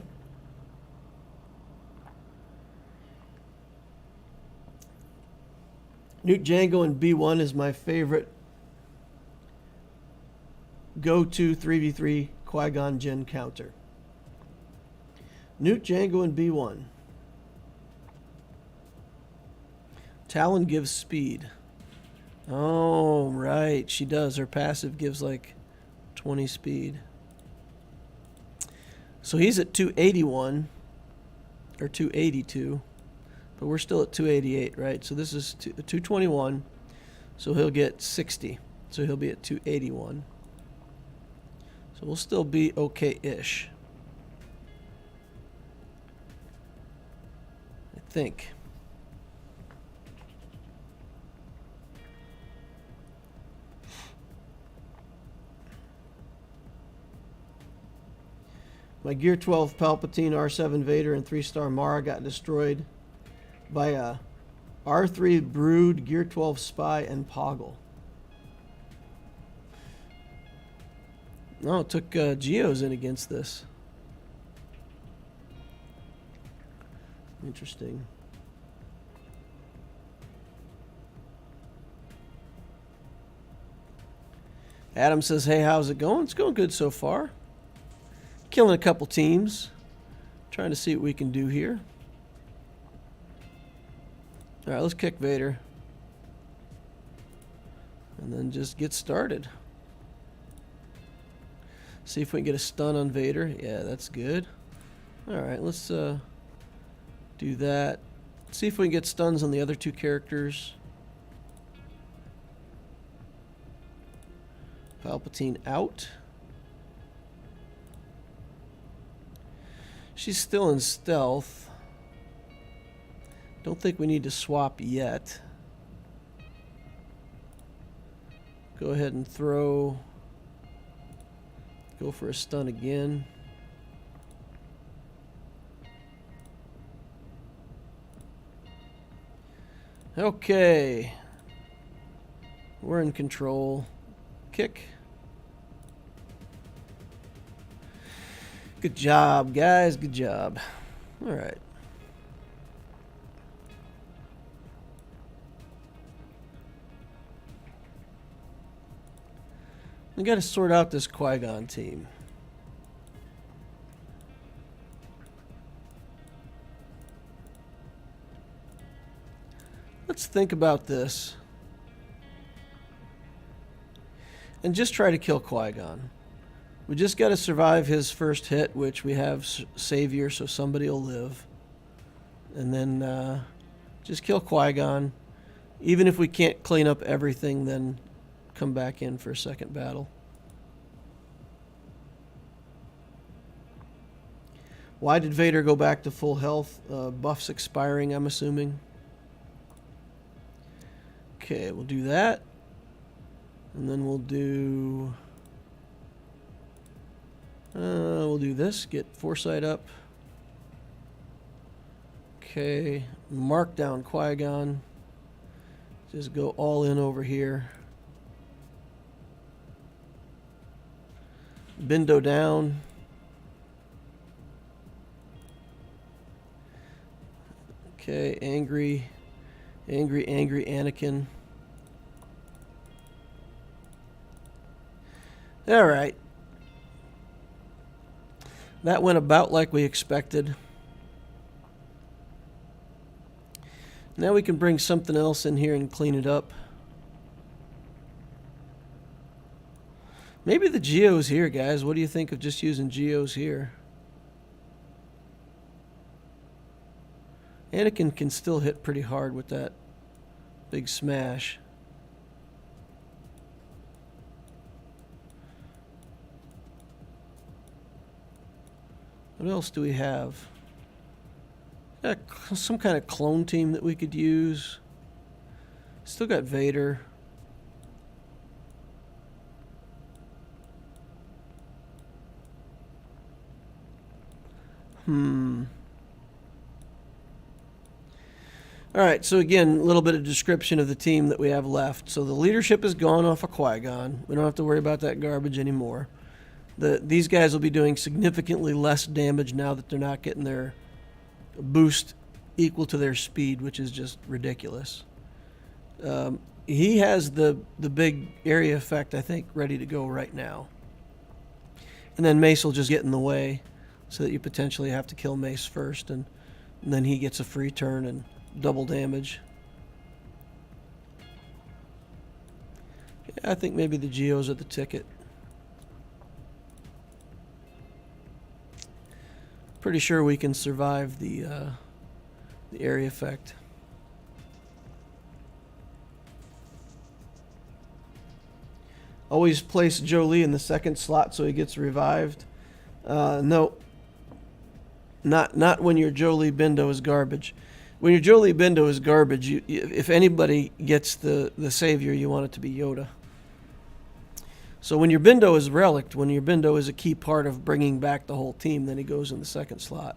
Newt Jango in B1 is my favorite go-to 3v3 Qui-Gon Jinn counter. Newt Jango in B1. Talon gives speed. Oh, right. She does. Her passive gives like 20 speed. So he's at 281 or 282, but we're still at 288, right? So this is 221, so he'll get 60. So he'll be at 281. So we'll still be okay-ish, I think. My Gear 12 Palpatine, R7 Vader, and 3-star Mara got destroyed by a R3 Brood, Gear 12 Spy, and Poggle. No, it took Geos in against this. Interesting. Adam says, hey, how's it going? It's going good so far. Killing a couple teams. Trying to see what we can do here. Alright, let's kick Vader. And then just get started. See if we can get a stun on Vader. Yeah, that's good. Alright, let's do that. See if we can get stuns on the other two characters. Palpatine out. She's still in stealth. Don't think we need to swap yet. Go ahead and throw. Go for a stun again. Okay. We're in control. Kick. Good job, guys. Good job. All right. We got to sort out this Qui-Gon team. Let's think about this. And just try to kill Qui-Gon. We just got to survive his first hit, which we have Savior, so somebody will live. And then just kill Qui-Gon. Even if we can't clean up everything, then come back in for a second battle. Why did Vader go back to full health? Buffs expiring, I'm assuming. Okay, we'll do that. And then we'll do this. Get Foresight up. Okay, mark down Qui-Gon. Just go all in over here. Bindo down. Okay, angry Anakin. All right. That went about like we expected. Now we can bring something else in here and clean it up. Maybe the Geos here, guys. What do you think of just using Geos here? Anakin can still hit pretty hard with that big smash. What else do we have? Got some kind of clone team that we could use. Still got Vader. Alright, so again, a little bit of description of the team that we have left. So the leadership is gone off of Qui-Gon. We don't have to worry about that garbage anymore. These guys will be doing significantly less damage now that they're not getting their boost equal to their speed, which is just ridiculous. He has the big area effect, I think, ready to go right now. And then Mace will just get in the way so that you potentially have to kill Mace first, and then he gets a free turn and double damage. Yeah, I think maybe the Geos are the ticket. Pretty sure we can survive the area effect. Always place Jolie in the second slot so he gets revived. No. Not when your Jolie Bindo is garbage. When your Jolie Bindo is garbage, if anybody gets the savior, you want it to be Yoda. So when your Bindo is relict, when your Bindo is a key part of bringing back the whole team, then he goes in the second slot.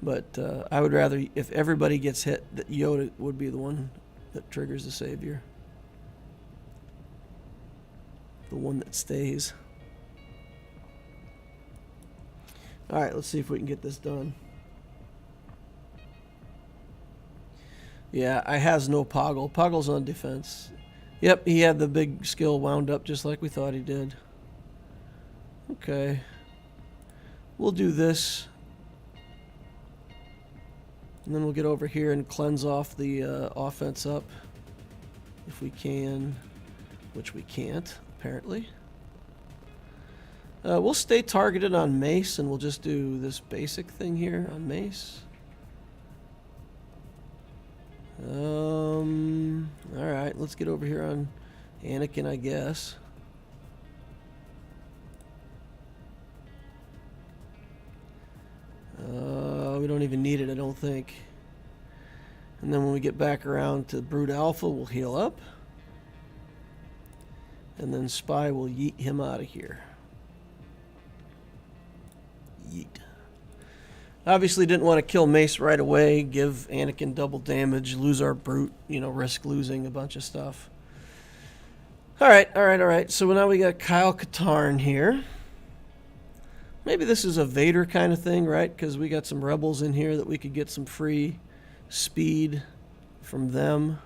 But I would rather, if everybody gets hit, that Yoda would be the one that triggers the savior. The one that stays. Alright, let's see if we can get this done. Yeah, I has no Poggle. Poggle's on defense. Yep, he had the big skill wound up just like we thought he did. Okay. We'll do this. And then we'll get over here and cleanse off the offense up. If we can. Which we can't, apparently. We'll stay targeted on Mace, and we'll just do this basic thing here on Mace. Alright, let's get over here on Anakin, I guess. We don't even need it, I don't think. And then when we get back around to Brood Alpha, we'll heal up. And then Spy will yeet him out of here. Yeet. Obviously didn't want to kill Mace right away, give Anakin double damage, lose our brute, risk losing a bunch of stuff. Alright. So now we got Kyle Katarn here. Maybe this is a Vader kind of thing, right? Because we got some rebels in here that we could get some free speed from them.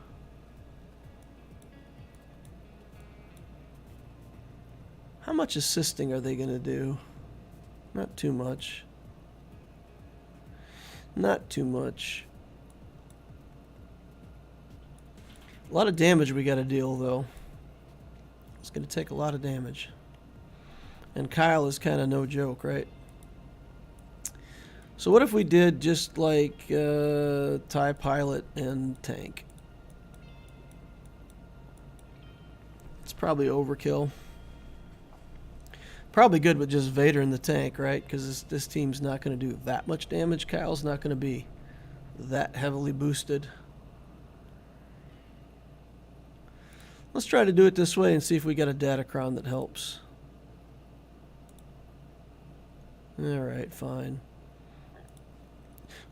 How much assisting are they going to do? Not too much. Not too much. A lot of damage we got to deal, though. It's going to take a lot of damage. And Kyle is kind of no joke, right? So what if we did just like TIE Pilot and Tank? It's probably overkill. Probably good with just Vader and the tank, right? Because this team's not going to do that much damage. Kyle's not going to be that heavily boosted. Let's try to do it this way and see if we got a Datacron that helps. Alright, fine.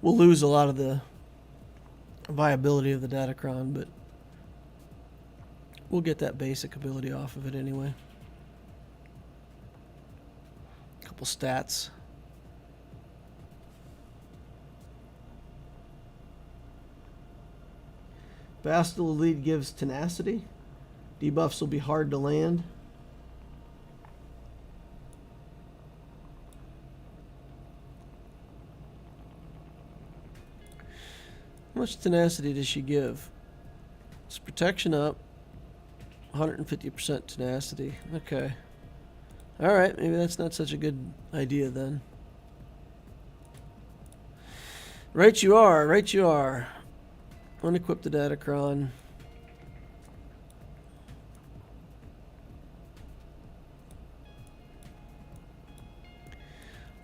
We'll lose a lot of the viability of the Datacron, but we'll get that basic ability off of it anyway. couple stats. Bastille Elite gives tenacity. Debuffs will be hard to land. How much tenacity does she give? It's protection up. 150% tenacity. Okay. Alright, maybe that's not such a good idea then. Right you are, right you are. Unequip the Datacron.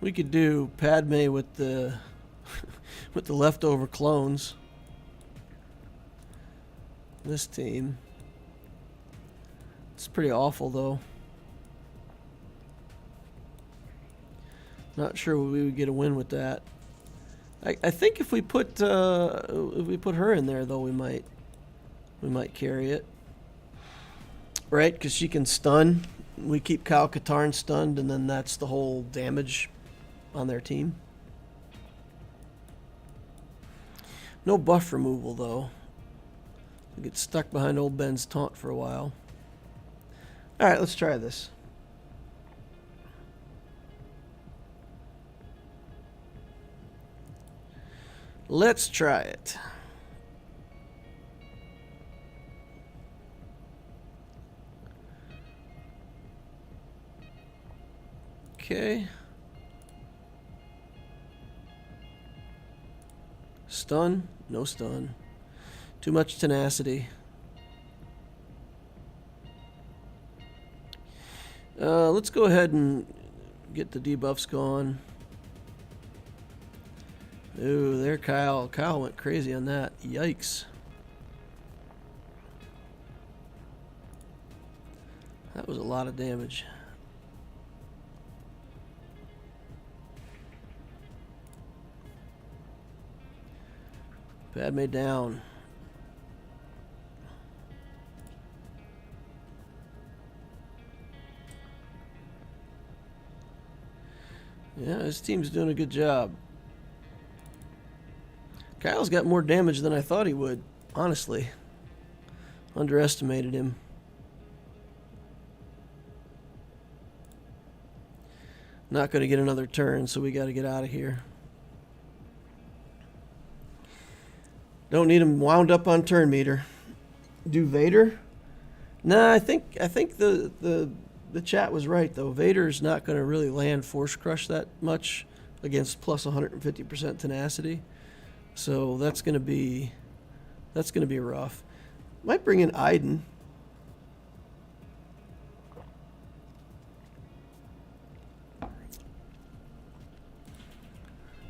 We could do Padme with the with the leftover clones. This team. It's pretty awful though. Not sure we would get a win with that. I think if we put her in there though, we might carry it, right? Because she can stun. We keep Kyle Katarn stunned, and then that's the whole damage on their team. No buff removal though. We get stuck behind old Ben's taunt for a while. All right, let's try this. Let's try it. Okay. Stun? No stun. Too much tenacity. Let's go ahead and get the debuffs going. Ooh, there Kyle. Kyle went crazy on that. Yikes. That was a lot of damage. Padme down. Yeah, his team's doing a good job. Kyle's got more damage than I thought he would, honestly. Underestimated him. Not going to get another turn, so we got to get out of here. Don't need him wound up on turn meter. Do Vader? Nah, I think the chat was right though. Vader's not going to really land Force Crush that much against plus 150% tenacity. So that's going to be rough. Might bring in Iden.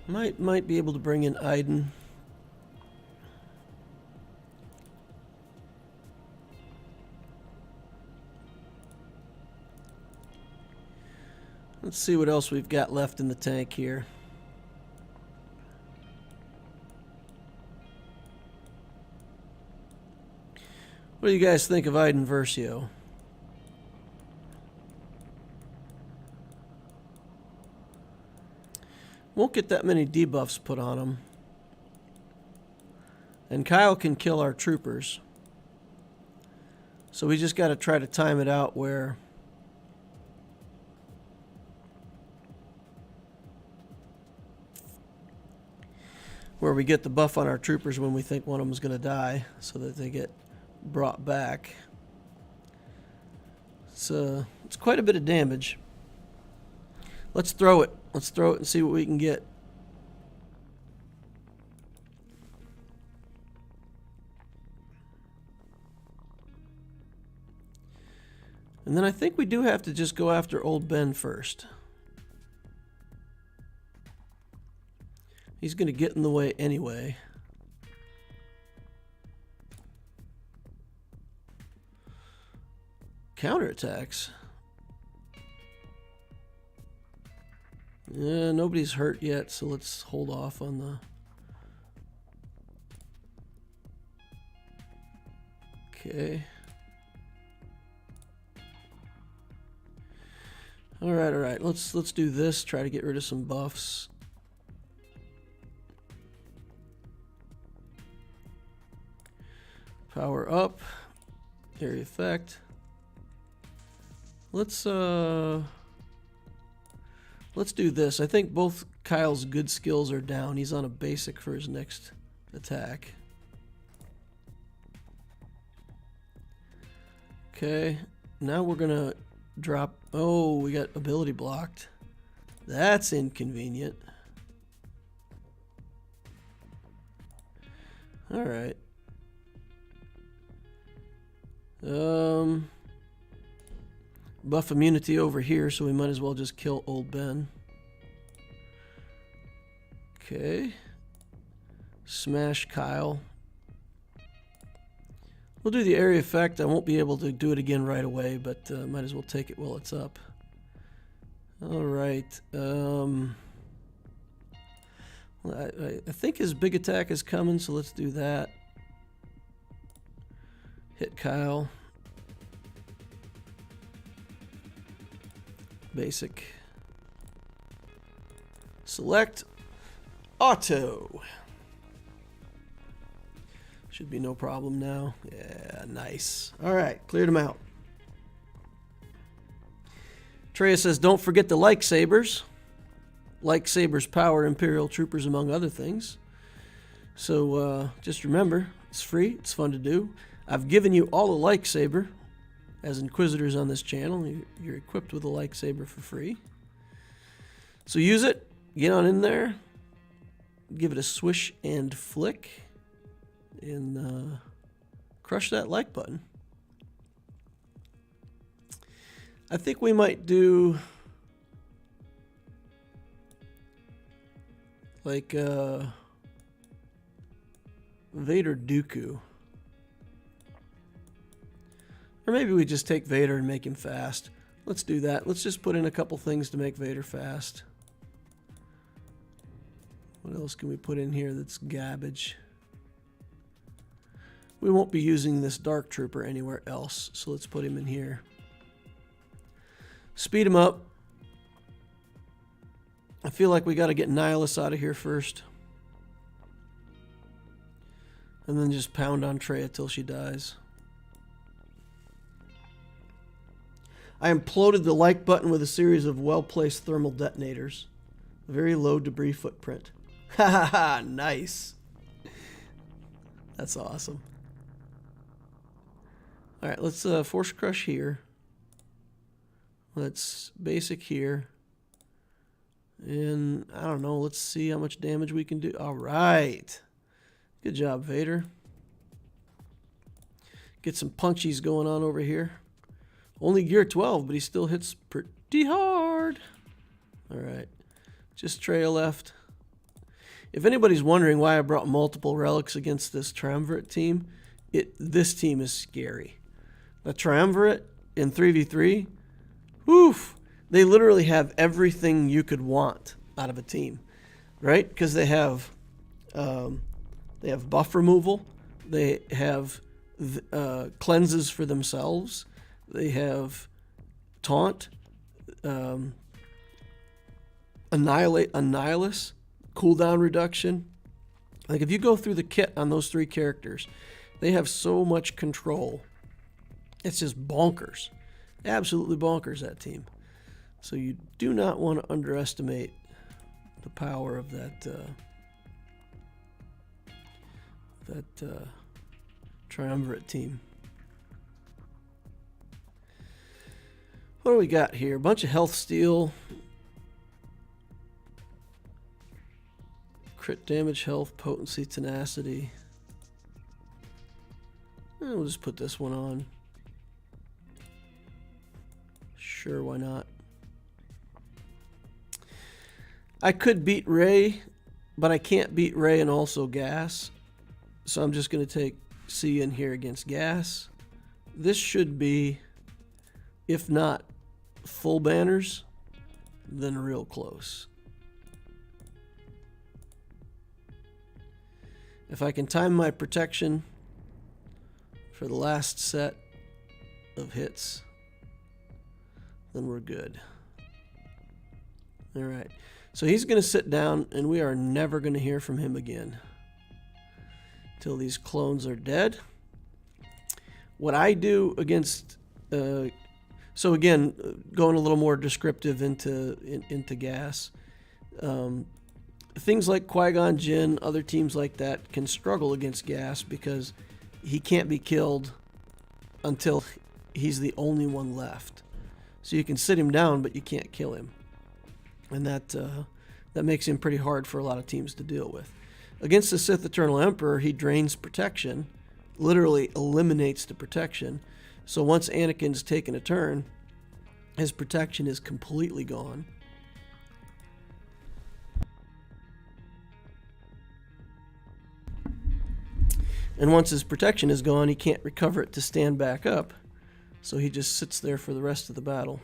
Might be able to bring in Iden. Let's see what else we've got left in the tank here. What do you guys think of Iden Versio? Won't get that many debuffs put on him. And Kyle can kill our troopers. So we just got to try to time it out where we get the buff on our troopers when we think one of them is going to die, so that they get brought back. So it's quite a bit of damage. Let's throw it. Let's throw it and see what we can get. And then I think we do have to just go after old Ben first. He's going to get in the way anyway. Counterattacks. Yeah, nobody's hurt yet, so let's hold off on the... Okay. All right. Let's do this. Try to get rid of some buffs. Power up. Area effect. Let's do this. I think both Kyle's good skills are down. He's on a basic for his next attack. Okay. Now we're gonna drop. Oh, we got ability blocked. That's inconvenient. All right. Buff immunity over here, so we might as well just kill old Ben. Okay. Smash Kyle. We'll do the area effect. I won't be able to do it again right away, but might as well take it while it's up. All right. I think his big attack is coming, so let's do that. Hit Kyle. Basic. Select. Auto. Should be no problem now. Yeah, nice. All right, cleared him out. Treya says, don't forget the lightsabers. Lightsabers power Imperial troopers, among other things. So just remember, it's free. It's fun to do. I've given you all a lightsaber. As Inquisitors on this channel, you're equipped with a lightsaber for free. So use it. Get on in there. Give it a swish and flick. And crush that like button. I think we might do like Vader Dooku. Or maybe we just take Vader and make him fast. Let's do that. Let's just put in a couple things to make Vader fast. What else can we put in here that's garbage? We won't be using this Dark Trooper anywhere else, so let's put him in here. Speed him up. I feel like we got to get Nihilus out of here first. And then just pound on Treya till she dies. I imploded the like button with a series of well-placed thermal detonators. A very low debris footprint. Ha ha ha, nice. That's awesome. Alright, let's Force Crush here. Let's Basic here. And, I don't know, let's see how much damage we can do. Alright. Good job, Vader. Get some punchies going on over here. Only gear 12, but he still hits pretty hard. Alright. Just Treya left. If anybody's wondering why I brought multiple relics against this Triumvirate team, this team is scary. The Triumvirate in 3v3, woof, they literally have everything you could want out of a team, right? Because they have buff removal, they have cleanses for themselves, they have taunt, Annihilus, cooldown reduction. Like if you go through the kit on those three characters, they have so much control. It's just bonkers. Absolutely bonkers, that team. So you do not want to underestimate the power of that Triumvirate team. What do we got here? A bunch of health steal. Crit damage, health, potency, tenacity. And we'll just put this one on. Sure, why not? I could beat Rey, but I can't beat Rey and also Gas. So I'm just going to take C in here against Gas. This should be, if not full banners, then real close. If I can time my protection for the last set of hits, then we're good. All right. So he's going to sit down, and we are never going to hear from him again till these clones are dead. What I do against... so again, going a little more descriptive into gas. Things like Qui-Gon Jinn, other teams like that can struggle against gas because he can't be killed until he's the only one left. So you can sit him down, but you can't kill him. And that makes him pretty hard for a lot of teams to deal with. Against the Sith Eternal Emperor, he drains protection, literally eliminates the protection. So once Anakin's taken a turn, his protection is completely gone. And once his protection is gone, he can't recover it to stand back up. So he just sits there for the rest of the battle.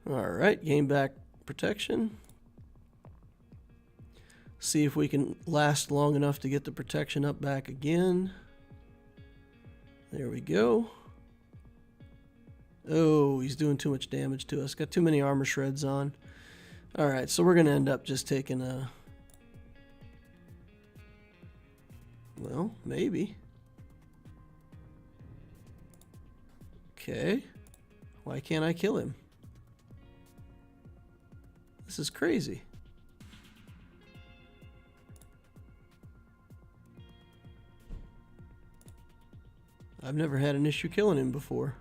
Alright, gain back protection. See if we can last long enough to get the protection up back again. There we go. Oh, he's doing too much damage to us. Got too many armor shreds on. Alright, so we're going to end up just taking a... Well, maybe. Okay. Why can't I kill him? This is crazy. I've never had an issue killing him before.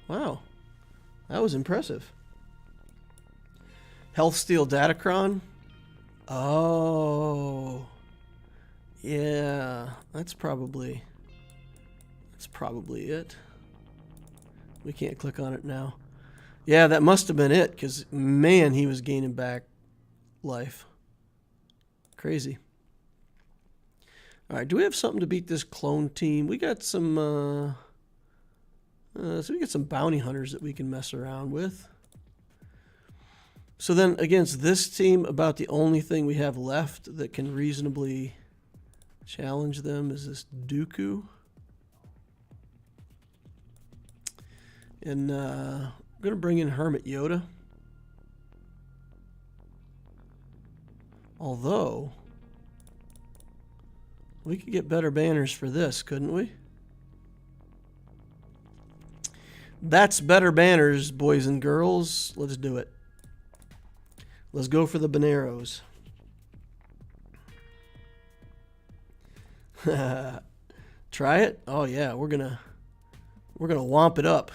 Wow. That was impressive. Health Steal Datacron. Oh. Yeah, that's probably it. We can't click on it now. Yeah, that must have been it, because, man, he was gaining back life. Crazy. All right, do we have something to beat this clone team? We got some, so we got some bounty hunters that we can mess around with. So then, against this team, about the only thing we have left that can reasonably challenge them is this Dooku. And I'm going to bring in Hermit Yoda. Although, we could get better banners for this, couldn't we? That's better banners, boys and girls. Let's do it. Let's go for the Baneros. Try it? Oh yeah, we're gonna womp it up.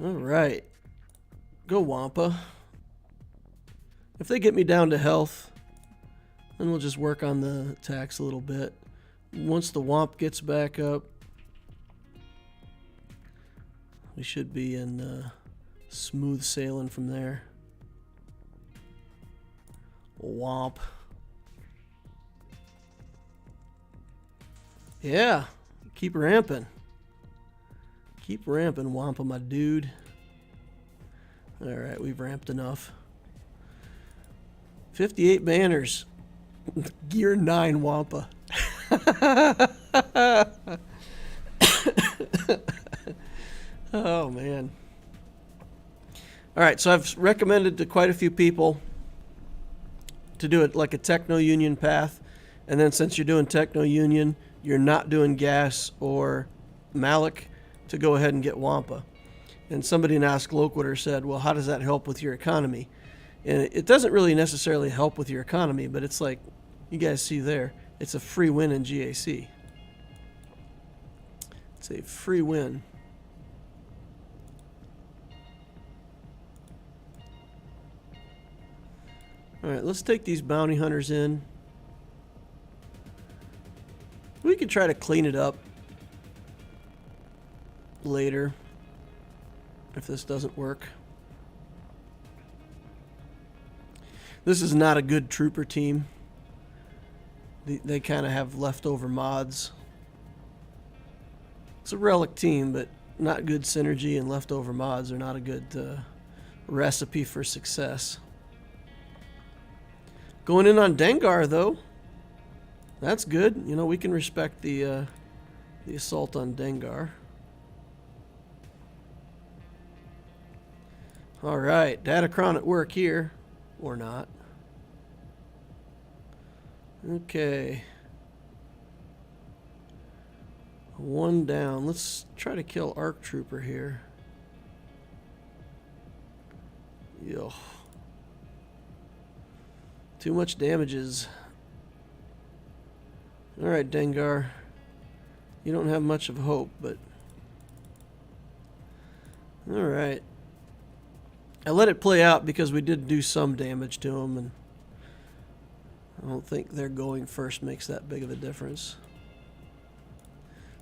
All right, go Wampa. If they get me down to health, then we'll just work on the attacks a little bit. Once the Wamp gets back up, we should be in smooth sailing from there. Womp. Yeah, keep ramping. Keep ramping, Wampa, my dude. Alright, we've ramped enough. 58 banners. Gear 9 Wampa. Oh, man. Alright, so I've recommended to quite a few people to do it like a Techno Union path. And then since you're doing Techno Union, you're not doing Gas or Malik, to go ahead and get Wampa. And somebody in Ask Loquitur said, well, how does that help with your economy? And it doesn't really necessarily help with your economy, but it's like, you guys see there, it's a free win in GAC. It's a free win. Alright, let's take these bounty hunters in. We could try to clean it up later if this doesn't work. This is not a good trooper team. They kind of have leftover mods. It's a relic team, but not good synergy, and leftover mods are not a good recipe for success. Going in on Dengar, though. That's good. You know, we can respect the the assault on Dengar. Alright, Datacron at work here. Or not. Okay. One down. Let's try to kill Arc Trooper here. Yo. Too much damages. Alright, Dengar. You don't have much of hope, but... Alright. I let it play out because we did do some damage to him, and I don't think their going first makes that big of a difference.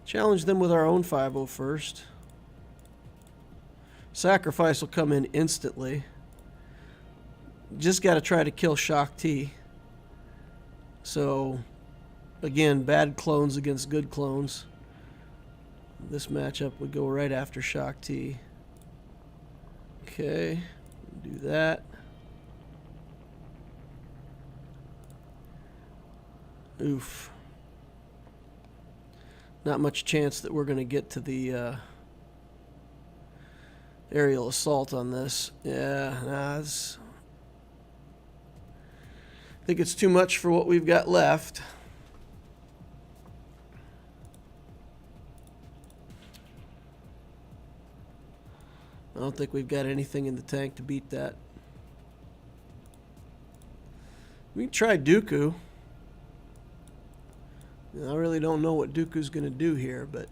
Challenge them with our own 5-0 first. Sacrifice will come in instantly. Just got to try to kill Shaak Ti. So, again, bad clones against good clones. This matchup would go right after Shaak Ti. Okay, do that. Oof. Not much chance that we're going to get to the aerial assault on this. Yeah, nah, I think it's too much for what we've got left. I don't think we've got anything in the tank to beat that. We can try Dooku. I really don't know what Dooku's going to do here, but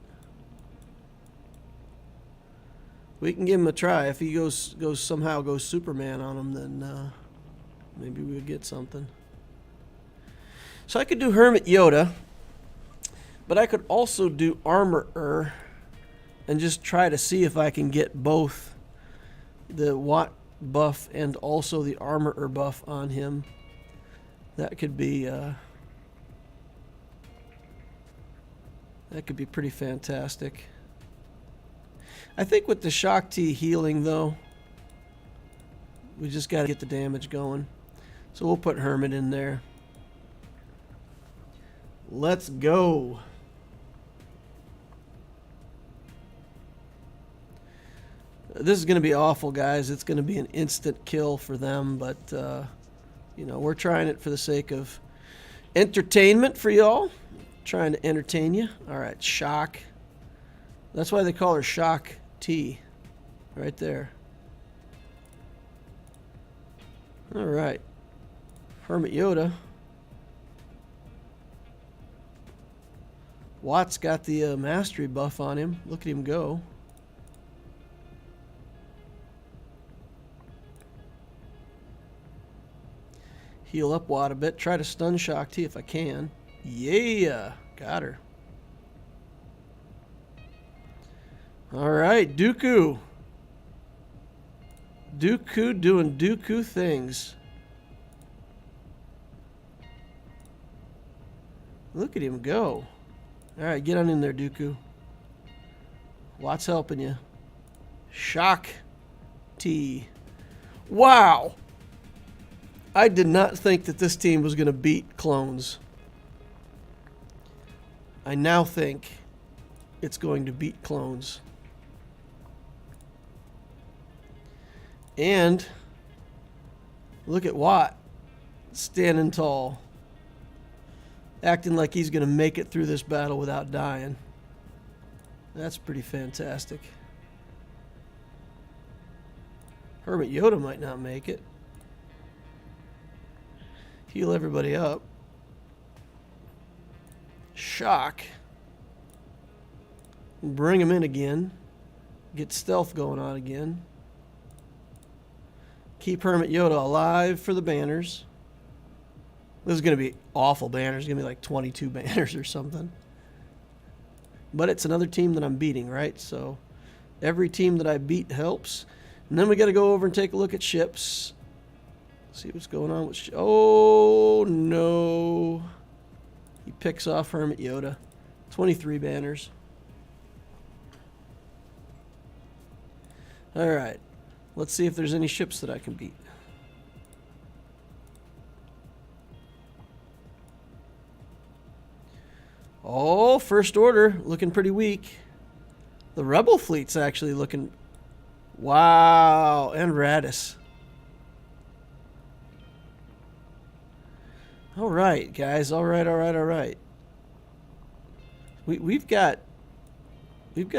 we can give him a try. If he somehow goes Superman on him, then maybe we'll get something. So I could do Hermit Yoda, but I could also do Armorer and just try to see if I can get both the Watt buff and also the Armorer buff on him. That could be pretty fantastic. I think with the Shaak Ti healing, though, we just got to get the damage going. So we'll put Hermit in there. Let's go. This is going to be awful, guys. It's going to be an instant kill for them, but, you know, we're trying it for the sake of entertainment for y'all. Trying to entertain you. All right, Shaak. That's why they call her Shaak Ti. Right there. All right. Hermit Yoda. Watt's got the mastery buff on him. Look at him go. Heal up Watt a bit. Try to stun Shaak Ti if I can. Yeah, got her. All right, Dooku. Dooku doing Dooku things. Look at him go. All right, get on in there, Dooku. Watt's helping you. Shaak Ti. Wow. I did not think that this team was going to beat clones. I now think it's going to beat clones. And look at Watt standing tall, acting like he's going to make it through this battle without dying. That's pretty fantastic. Hermit Yoda might not make it. Heal everybody up. Shock. Bring him in again. Get stealth going on again. Keep Hermit Yoda alive for the banners. This is going to be awful banners. It's going to be like 22 banners or something. But it's another team that I'm beating, right? So every team that I beat helps. And then we got to go over and take a look at ships. See what's going on with oh, no. He picks off Hermit Yoda. 23 banners. All right. Let's see if there's any ships that I can beat. Oh, First Order looking pretty weak. The Rebel fleet's actually looking... Wow, and Radis. All right, guys. All right. We've got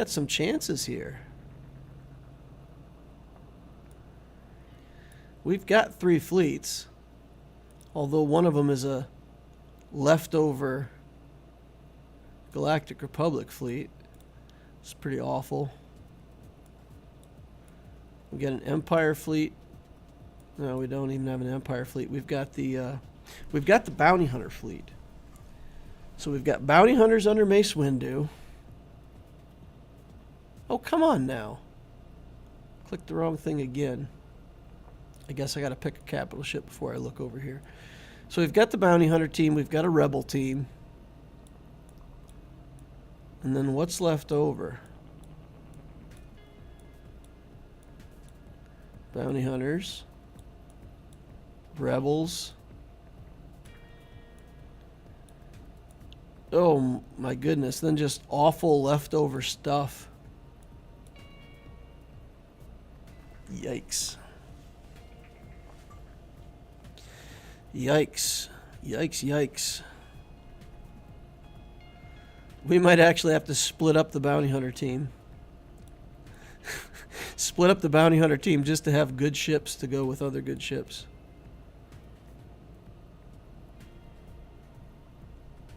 some chances here. We've got 3 fleets, although one of them is a leftover Galactic Republic fleet. It's pretty awful. We got an Empire fleet. No, we don't even have an Empire fleet. We've got the Bounty Hunter fleet. So we've got Bounty Hunters under Mace Windu. Oh, come on now. Clicked the wrong thing again. I guess I got to pick a capital ship before I look over here. So we've got the Bounty Hunter team. We've got a Rebel team. And then what's left over? Bounty Hunters. Rebels. Oh my goodness. Then just awful leftover stuff. Yikes. Yikes. We might actually have to split up the Bounty Hunter team. Split up the Bounty Hunter team just to have good ships to go with other good ships.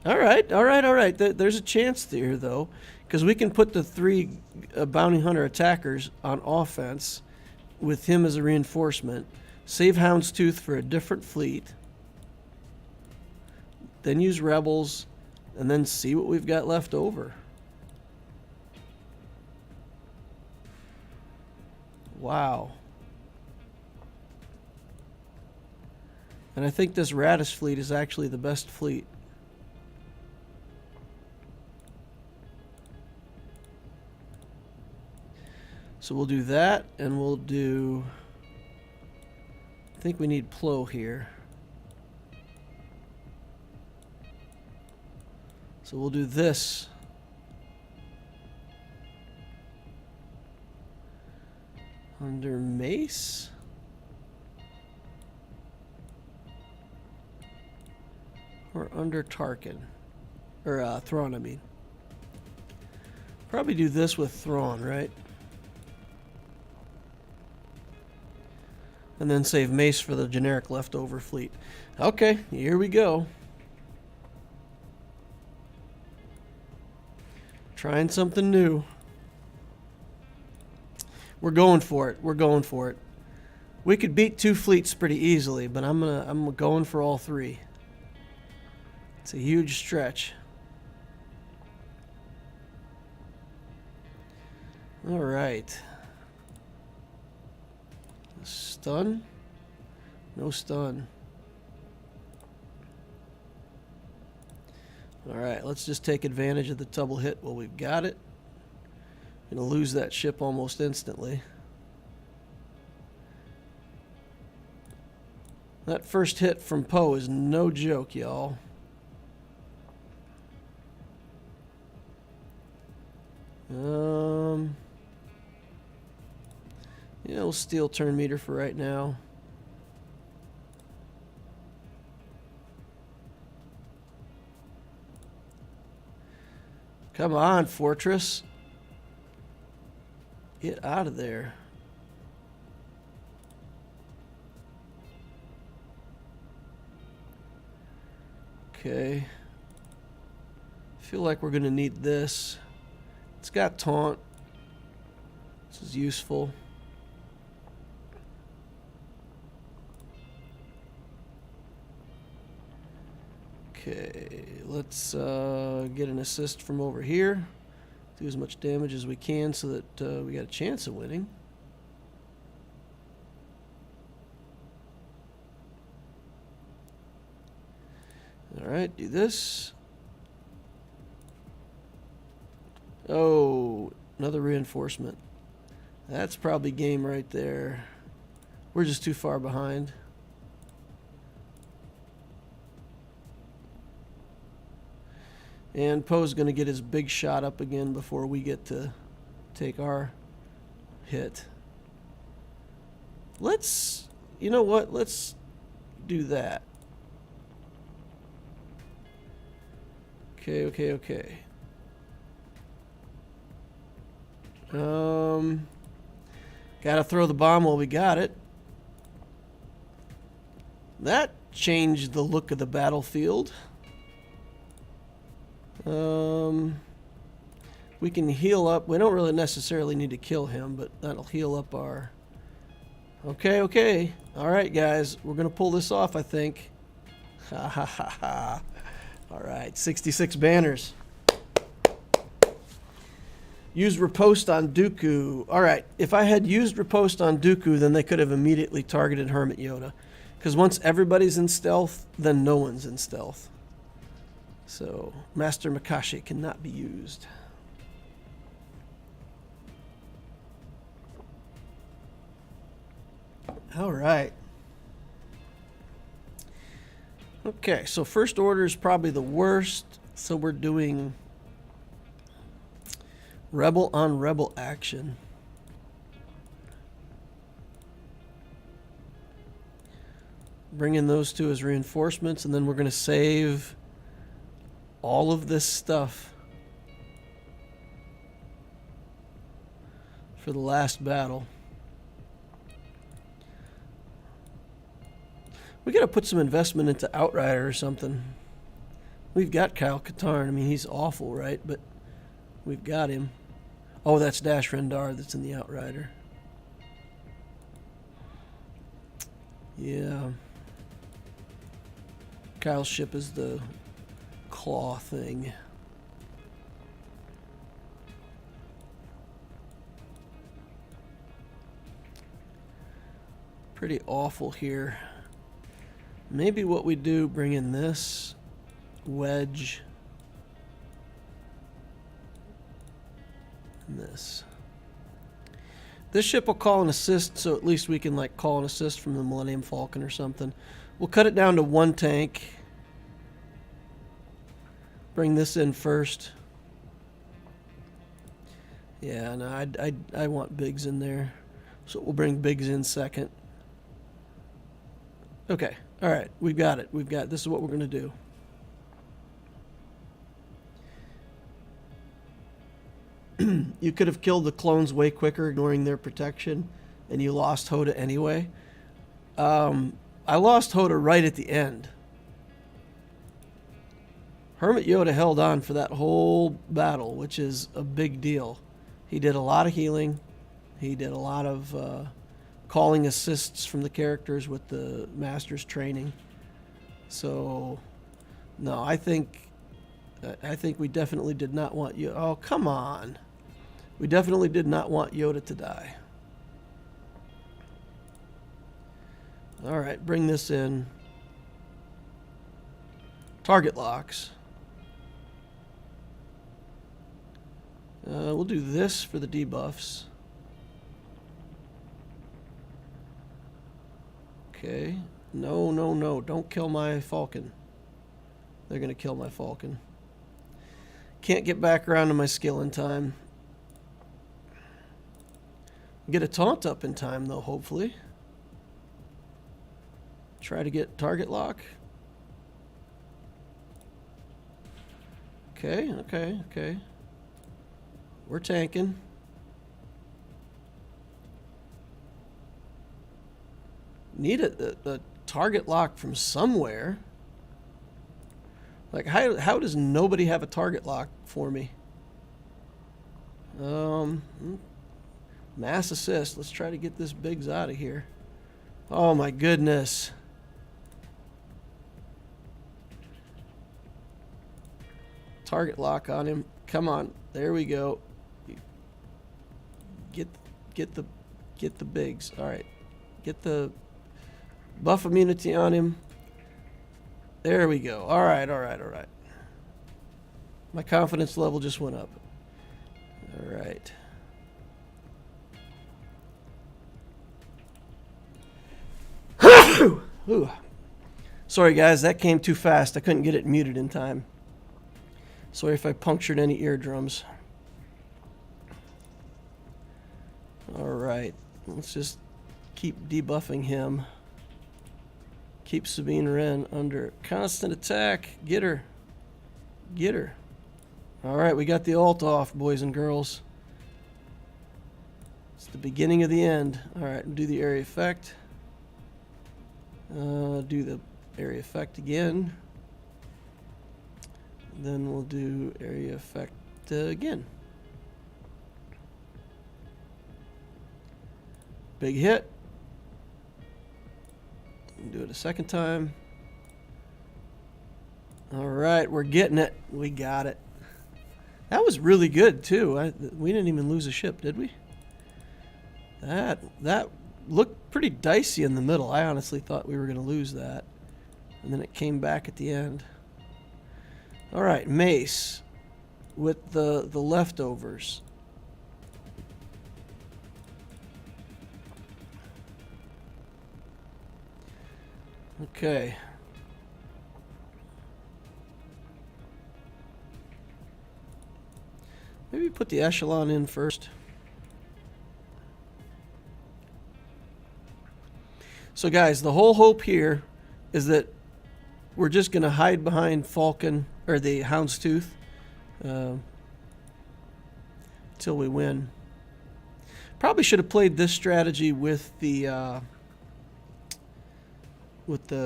All right. There's a chance there, though, because we can put the 3 Bounty Hunter attackers on offense with him as a reinforcement, save Houndstooth for a different fleet, then use Rebels, and then see what we've got left over. Wow. And I think this Radis fleet is actually the best fleet. So we'll do that, and we'll do... I think we need Plo here. So we'll do this. Under Mace? Or under Tarkin? Or Thrawn, I mean. Probably do this with Thrawn, right? And then save Mace for the generic leftover fleet. Okay, here we go. Trying something new. We're going for it. We could beat 2 fleets pretty easily, but I'm going for all 3. It's a huge stretch. All right. Stun? No stun. Alright, let's just take advantage of the double hit while we've got it. Gonna lose that ship almost instantly. That first hit from Poe is no joke, y'all. Yeah, we'll steal turn meter for right now. Come on, Fortress. Get out of there. Okay. Feel like we're going to need this. It's got taunt. This is useful. Okay, let's get an assist from over here. Do as much damage as we can so that we got a chance of winning. Alright, do this. Oh, another reinforcement. That's probably game right there. We're just too far behind. And Poe's going to get his big shot up again before we get to take our hit. Let's, you know what? Let's do that. Okay. Gotta throw the bomb while we got it. That changed the look of the battlefield. We can heal up. We don't really necessarily need to kill him, but that'll heal up our... Okay. Alright, guys. We're gonna pull this off, I think. Ha ha ha ha. Alright, 66 banners. Use riposte on Dooku. Alright, if I had used riposte on Dooku, then they could have immediately targeted Hermit Yoda. Because once everybody's in stealth, then no one's in stealth. So, Master Makashi cannot be used. Alright. Okay, so First Order is probably the worst. So we're doing Rebel on Rebel action. Bring in those two as reinforcements, and then we're going to save all of this stuff for the last battle. We got to put some investment into Outrider or something. We've got Kyle Katarn. I mean, he's awful, right? But we've got him. Oh, that's Dash Rendar that's in the Outrider. Yeah. Kyle's ship is the claw thing. Pretty awful here. Maybe what we do, bring in this wedge and this. This ship will call an assist, so at least we can like call an assist from the Millennium Falcon or something. We'll cut it down to one tank. Bring this in first. Yeah, no, I want Biggs in there, so we'll bring Biggs in second. Okay. All right, we've got it. This is what we're going to do. You could have killed the clones way quicker, ignoring their protection, and you lost Hoda anyway. I lost Hoda right at the end. Hermit Yoda held on for that whole battle, which is a big deal. He did a lot of healing. He did a lot of... calling assists from the characters with the master's training. So, no, I think we definitely did not want Yoda. Oh, come on. We definitely did not want Yoda to die. All right, bring this in. Target locks. We'll do this for the debuffs. Okay. No. Don't kill my Falcon. They're going to kill my Falcon. Can't get back around to my skill in time. Get a taunt up in time, though, hopefully. Try to get target lock. Okay. We're tanking. Need a target lock from somewhere. Like, how does nobody have a target lock for me? Mass assist. Let's try to get this Biggs out of here. Oh my goodness. Target lock on him. Come on. There we go. Get the Biggs. All right. Get the buff immunity on him. There we go. All right. My confidence level just went up. All right. Ooh. Sorry, guys. That came too fast. I couldn't get it muted in time. Sorry if I punctured any eardrums. Alright, let's just keep debuffing him. Keep Sabine Wren under constant attack. Get her. Get her. Alright, we got the ult off, boys and girls. It's the beginning of the end. Alright, do the area effect. Do the area effect again. Then we'll do area effect again. Big hit. Do it a second time. Alright, we're getting it. We got it. That was really good too. We didn't even lose a ship, did we? That looked pretty dicey in the middle. I honestly thought we were going to lose that. And then it came back at the end. Alright, Mace with the leftovers. Okay. Maybe put the echelon in first. So guys, the whole hope here is that we're just going to hide behind Falcon, or the Houndstooth, till we win. Probably should have played this strategy with the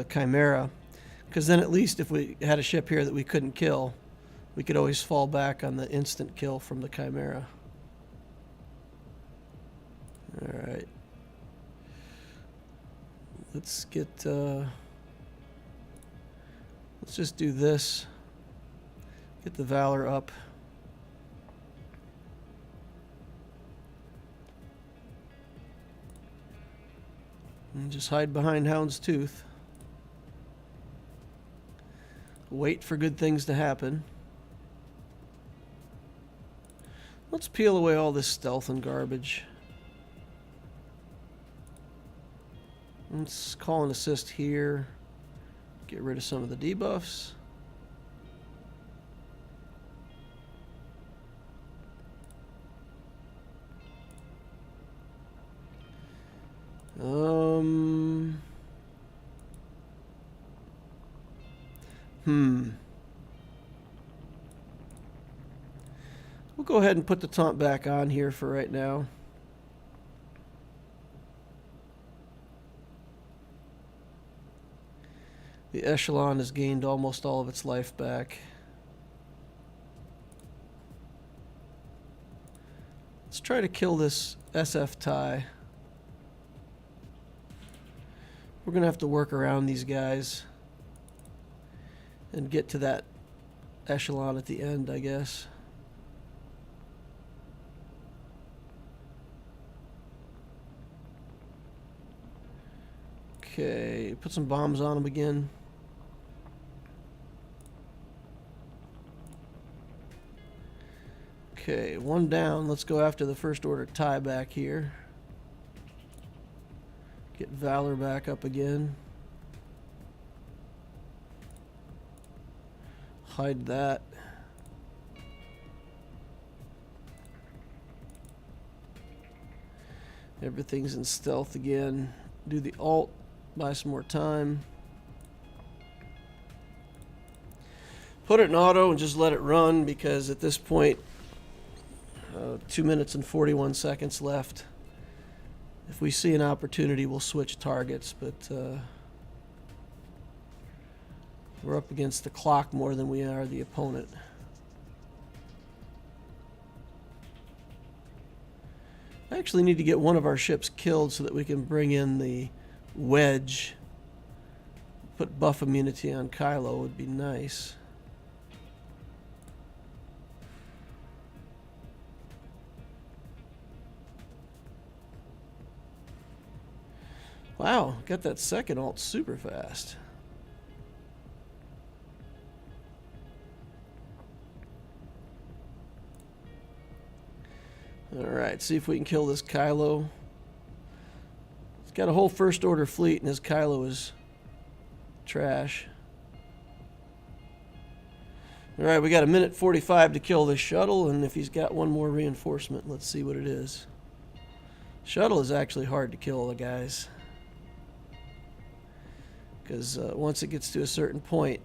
Chimera, because then at least if we had a ship here that we couldn't kill, we could always fall back on the instant kill from the Chimera. Alright. Let's get, let's just do this. Get the Valor up. And just hide behind Houndstooth. Wait for good things to happen. Let's peel away all this stealth and garbage. Let's call an assist here. Get rid of some of the debuffs. We'll go ahead and put the taunt back on here for right now. The echelon has gained almost all of its life back. Let's try to kill this SF tie. We're going to have to work around these guys and get to that echelon at the end, I guess. Okay, put some bombs on them again. Okay, one down. Let's go after the first order tie back here. Get Valor back up again. Hide that. Everything's in stealth again. Do the ult. Buy some more time. Put it in auto and just let it run, because at this point, 2 minutes and 41 seconds left. If we see an opportunity, we'll switch targets, but we're up against the clock more than we are the opponent. I actually need to get one of our ships killed so that we can bring in the Wedge. Put buff immunity on Kylo would be nice. Wow, got that second ult super fast. Alright, see if we can kill this Kylo. He's got a whole first order fleet and his Kylo is trash. All right, we got a minute 45 to kill this shuttle, and if he's got one more reinforcement, let's see what it is. Shuttle is actually hard to kill, guys. Because once it gets to a certain point,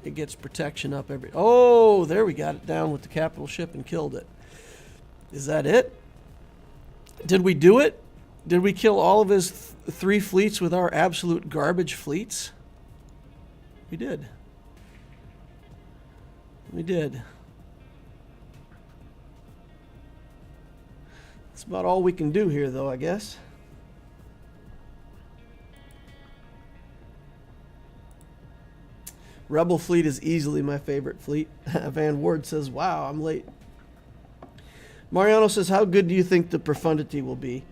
it gets protection up every... Oh, there we got it down with the capital ship and killed it. Is that it? Did we do it? Did we kill all of his 3 fleets with our absolute garbage fleets? We did. We did. That's about all we can do here, though, I guess. Rebel fleet is easily my favorite fleet. Van Ward says, wow, I'm late. Mariano says, how good do you think the Profundity will be?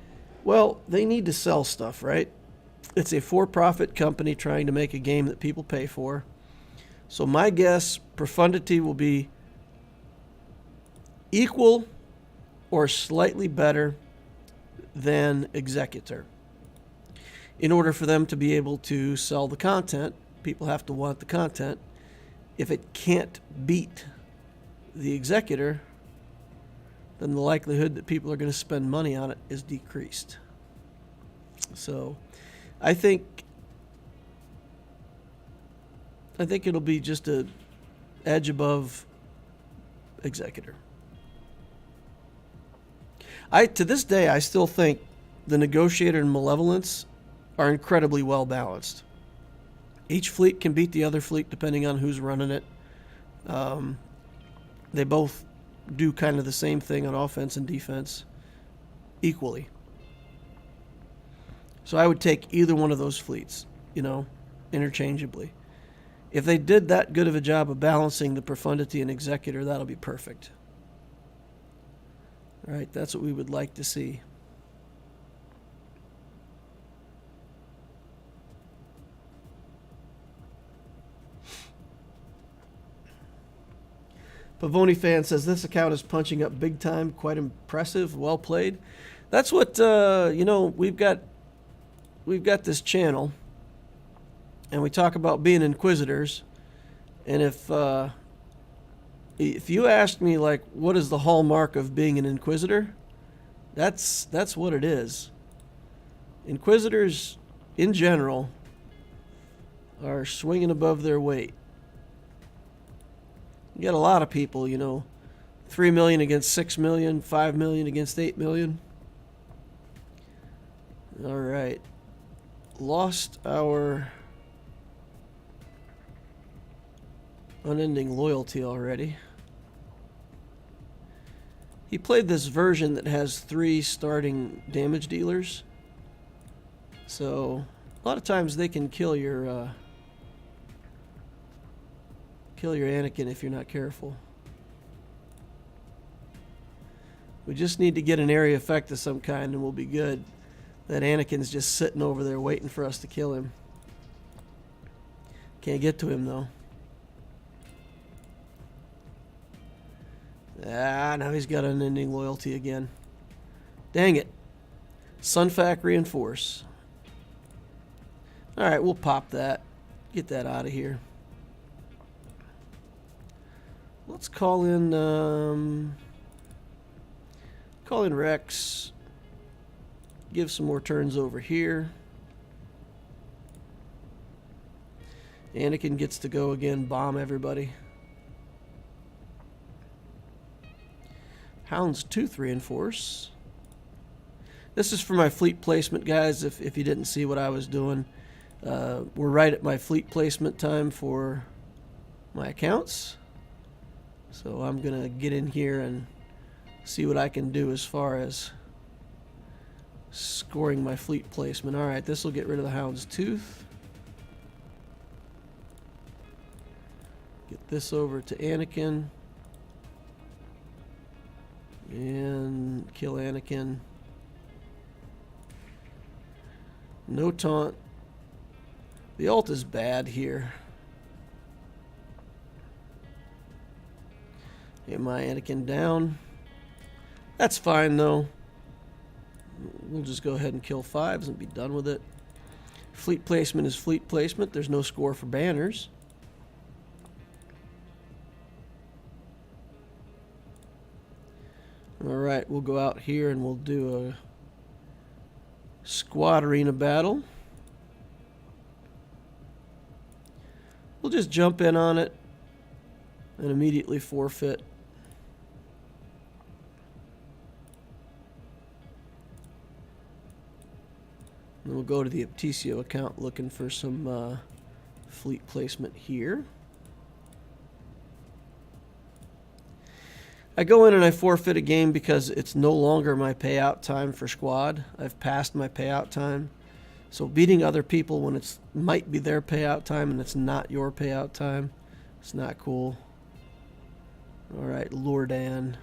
Well, they need to sell stuff, right? It's a for-profit company trying to make a game that people pay for. So my guess, Profundity will be equal or slightly better than Executor. In order for them to be able to sell the content, people have to want the content. If it can't beat the Executor, then the likelihood that people are going to spend money on it is decreased. So I think it'll be just a edge above Executor. To this day, I still think the Negotiator and Malevolence are incredibly well balanced. Each fleet can beat the other fleet depending on who's running it. They both do kind of the same thing on offense and defense equally. So I would take either one of those fleets, interchangeably. If they did that good of a job of balancing the Profundity and Executor, that'll be perfect. All right, that's what we would like to see. Pavoni fan says this account is punching up big time, quite impressive, well played. That's what we've got this channel, and we talk about being Inquisitors. And if you asked me like what is the hallmark of being an Inquisitor, that's what it is. Inquisitors in general are swinging above their weight. You got a lot of people, 3 million against 6 million, 5 million against 8 million. All right. Lost our unending loyalty already. He played this version that has 3 starting damage dealers. So a lot of times they can kill your Anakin if you're not careful. We just need to get an area effect of some kind and we'll be good. That Anakin's just sitting over there waiting for us to kill him. Can't get to him though. Now he's got unending loyalty again. Dang it. Sunfac reinforce. Alright, we'll pop that. Get that out of here. Let's call in Rex. Give some more turns over here. Anakin gets to go again, bomb everybody. Houndstooth reinforce. This is for my fleet placement, guys, if you didn't see what I was doing. We're right at my fleet placement time for my accounts. So I'm going to get in here and see what I can do as far as scoring my fleet placement. Alright, this will get rid of the Houndstooth. Get this over to Anakin. And kill Anakin. No taunt. The ult is bad here. Get my Anakin down. That's fine though. We'll just go ahead and kill 5s and be done with it. Fleet placement is fleet placement. There's no score for banners. Alright, we'll go out here and we'll do a squad arena battle. We'll just jump in on it and immediately forfeit. And we'll go to the Iptisio account looking for some fleet placement here. I go in and I forfeit a game because it's no longer my payout time for squad. I've passed my payout time. So beating other people when it's might be their payout time and it's not your payout time, it's not cool. Alright, Lordan.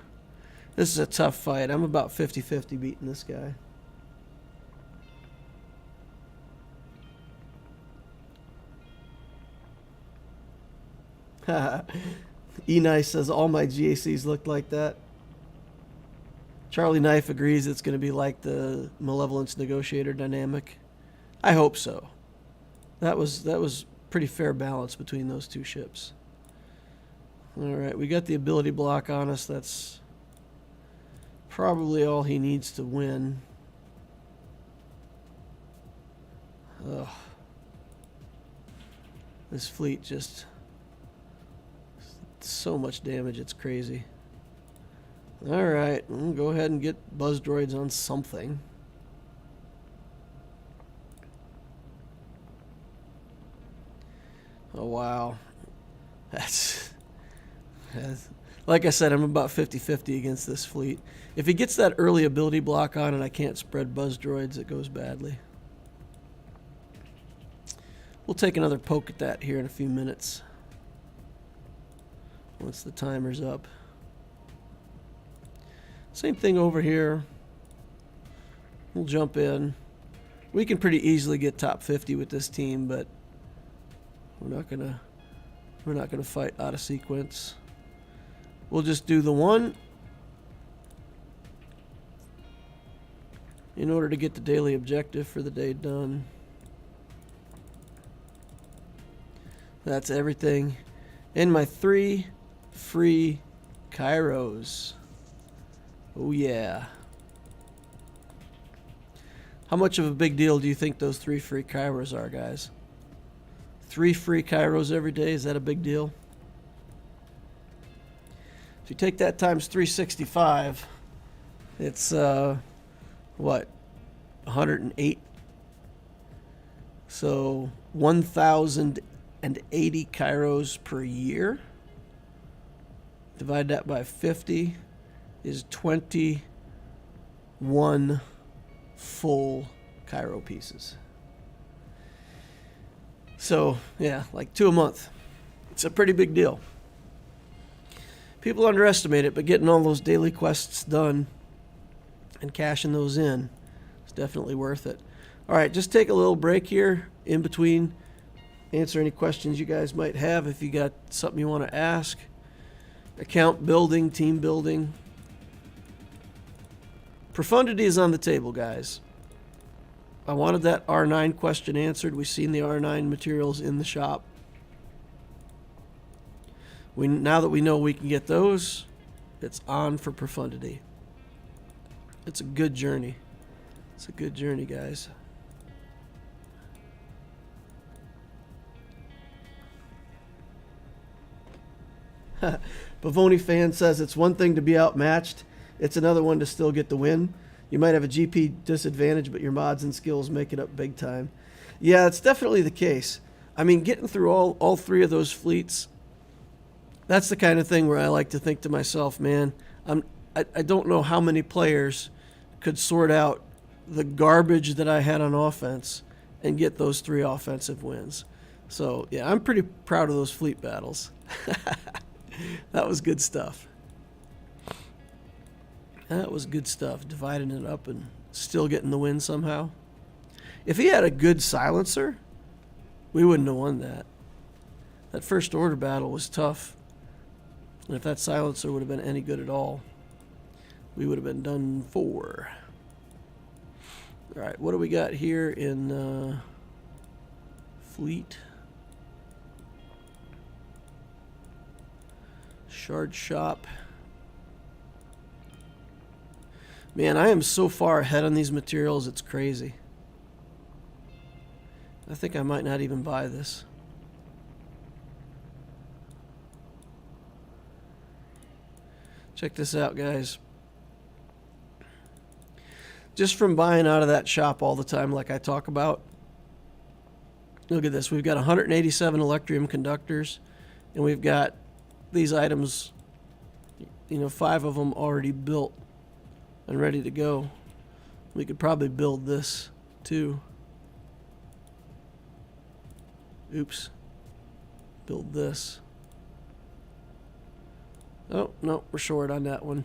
This is a tough fight. I'm about 50-50 beating this guy. E-Nice says all my GACs looked like that. Charlie Knife agrees it's going to be like the Malevolence Negotiator dynamic. I hope so. That was pretty fair balance between those two ships. Alright, we got the ability block on us. That's probably all he needs to win. Ugh. This fleet just... so much damage, it's crazy. Alright, we'll go ahead and get buzz droids on something. Oh wow. That's like I said, I'm about 50-50 against this fleet. If he gets that early ability block on and I can't spread buzz droids, it goes badly. We'll take another poke at that here in a few minutes. Once the timer's up. Same thing over here. We'll jump in. We can pretty easily get top 50 with this team, but we're not gonna fight out of sequence. We'll just do the one in order to get the daily objective for the day done. That's everything. And my 3 free Kairos. Oh yeah. How much of a big deal do you think those 3 free Kairos are, guys? 3 free Kairos every day, is that a big deal? If you take that times 365, it's what? 108. So 1,080 Kairos per year. Divide that by 50 is 21 full Cairo pieces. So, yeah, like 2 a month. It's a pretty big deal. People underestimate it, but getting all those daily quests done and cashing those in is definitely worth it. All right, just take a little break here in between. Answer any questions you guys might have if you got something you want to ask. Account building, team building. Profundity is on the table, guys. I wanted that R9 question answered. We've seen the R9 materials in the shop. Now that we know we can get those, it's on for Profundity. It's a good journey. It's a good journey, guys. Pavoni fan says it's one thing to be outmatched. It's another one to still get the win. You might have a GP disadvantage, but your mods and skills make it up big time. Yeah, it's definitely the case. I mean, getting through all 3 of those fleets, that's the kind of thing where I like to think to myself, man, I don't know how many players could sort out the garbage that I had on offense and get those 3 offensive wins. So, yeah, I'm pretty proud of those fleet battles. That was good stuff. That was good stuff, dividing it up and still getting the win somehow. If he had a good silencer, we wouldn't have won that. That first order battle was tough. And if that silencer would have been any good at all, we would have been done for. All right, what do we got here in fleet? Shard shop. Man, I am so far ahead on these materials, it's crazy. I think I might not even buy this. Check this out, guys. Just from buying out of that shop all the time like I talk about, look at this. We've got 187 Electrium conductors, and we've got these items, 5 of them already built and ready to go. We could probably build this too. Oops. Build this. Oh, no, we're short on that one.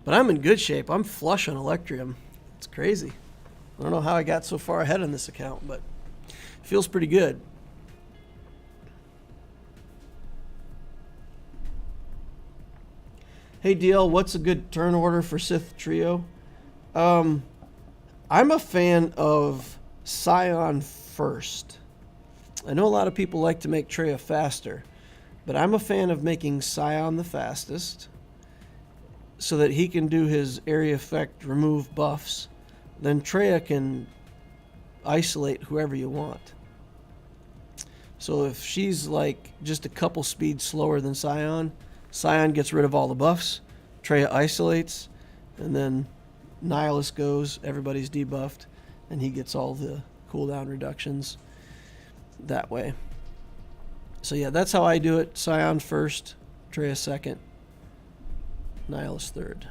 But I'm in good shape. I'm flush on Electrium. It's crazy. I don't know how I got so far ahead on this account, but it feels pretty good. Hey DL, what's a good turn order for Sith Trio? I'm a fan of Scion first. I know a lot of people like to make Treya faster, but I'm a fan of making Scion the fastest so that he can do his area effect remove buffs. Then Treya can isolate whoever you want. So if she's like just a couple speeds slower than Scion, Scion gets rid of all the buffs, Treya isolates, and then Nihilus goes, everybody's debuffed, and he gets all the cooldown reductions that way. So yeah, that's how I do it. Scion first, Treya second, Nihilus third.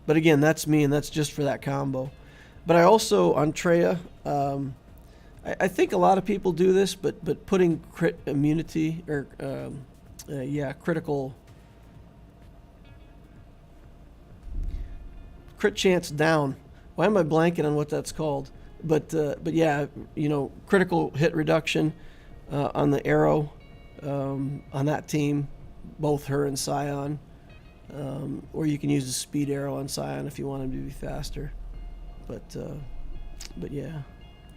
But again, that's me, and that's just for that combo. But I also, on Treya, I think a lot of people do this, but putting crit immunity, or critical crit chance down. Why am I blanking on what that's called? But yeah, critical hit reduction on the arrow on that team, both her and Scion. Or you can use the speed arrow on Scion if you want him to be faster. But yeah,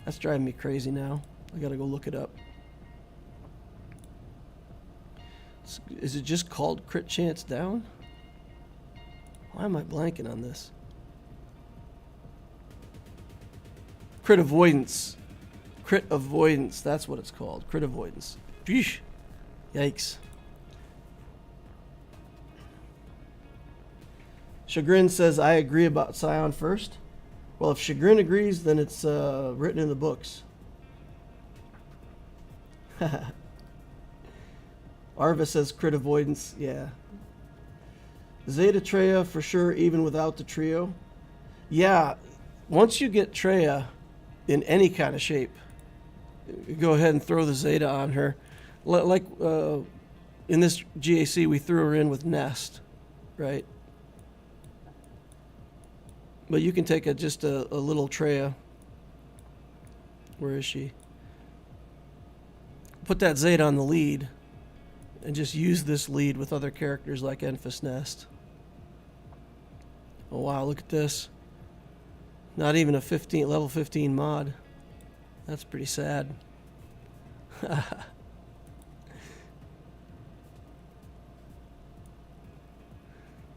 that's driving me crazy now. I gotta go look it up. Is it just called crit chance down? Why am I blanking on this? Crit avoidance. Crit avoidance, that's what it's called. Crit avoidance. Yeesh. Yikes. Chagrin says, I agree about Scion first. Well, if Chagrin agrees, then it's written in the books. Arva says crit avoidance. Yeah. Zeta Treya for sure, even without the trio. Yeah, once you get Treya in any kind of shape, go ahead and throw the Zeta on her. Like in this GAC, we threw her in with Nest, right? But you can take just a little Treya. Where is she? Put that Zeta on the lead and just use this lead with other characters like Enfys Nest. Oh wow, look at this. Not even a level 15 mod. That's pretty sad.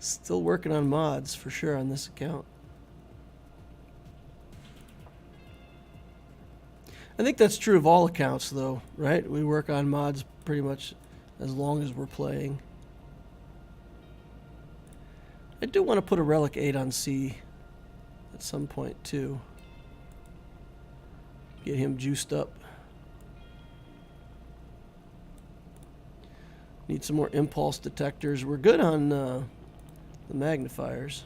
Still working on mods for sure on this account. I think that's true of all accounts though, right? We work on mods pretty much as long as we're playing. I do want to put a Relic 8 on C at some point too. Get him juiced up. Need some more impulse detectors. We're good on the magnifiers.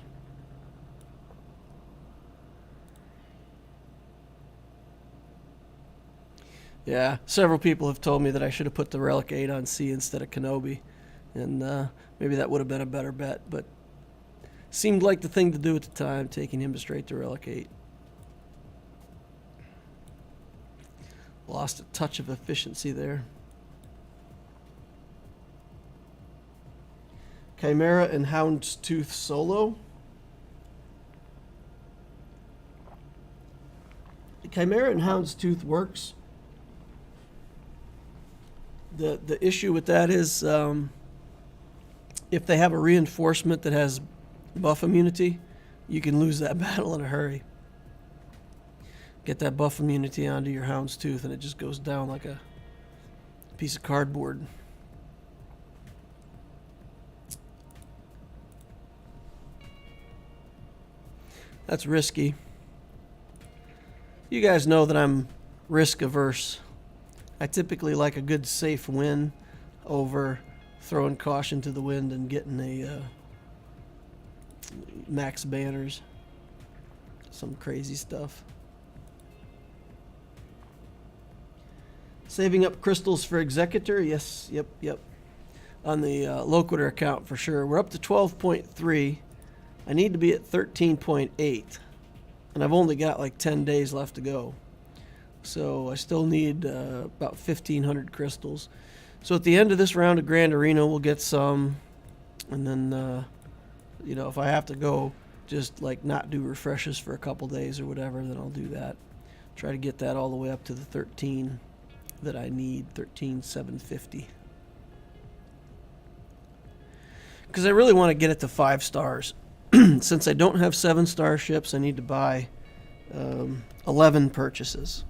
Yeah, several people have told me that I should have put the Relic 8 on C instead of Kenobi. And maybe that would have been a better bet, but seemed like the thing to do at the time, taking him straight to Relic 8. Lost a touch of efficiency there. Chimera and Houndstooth solo. Chimera and Houndstooth works. The issue with that is if they have a reinforcement that has buff immunity, you can lose that battle in a hurry. Get that buff immunity onto your Houndstooth and it just goes down like a piece of cardboard. That's risky. You guys know that I'm risk averse. I typically like a good safe win over throwing caution to the wind and getting a max banners. Some crazy stuff. Saving up crystals for Executor. Yes, yep. On the Loquitur account for sure. We're up to 12.3. I need to be at 13.8. And I've only got like 10 days left to go. So I still need about 1,500 crystals. So at the end of this round of Grand Arena, we'll get some. And then, you know, if I have to go just like not do refreshes for a couple days or whatever, then I'll do that. Try to get that all the way up to the 13 that I need, 13,750. Because I really want to get it to 5 stars. Since I don't have 7-star ships, I need to buy 11 purchases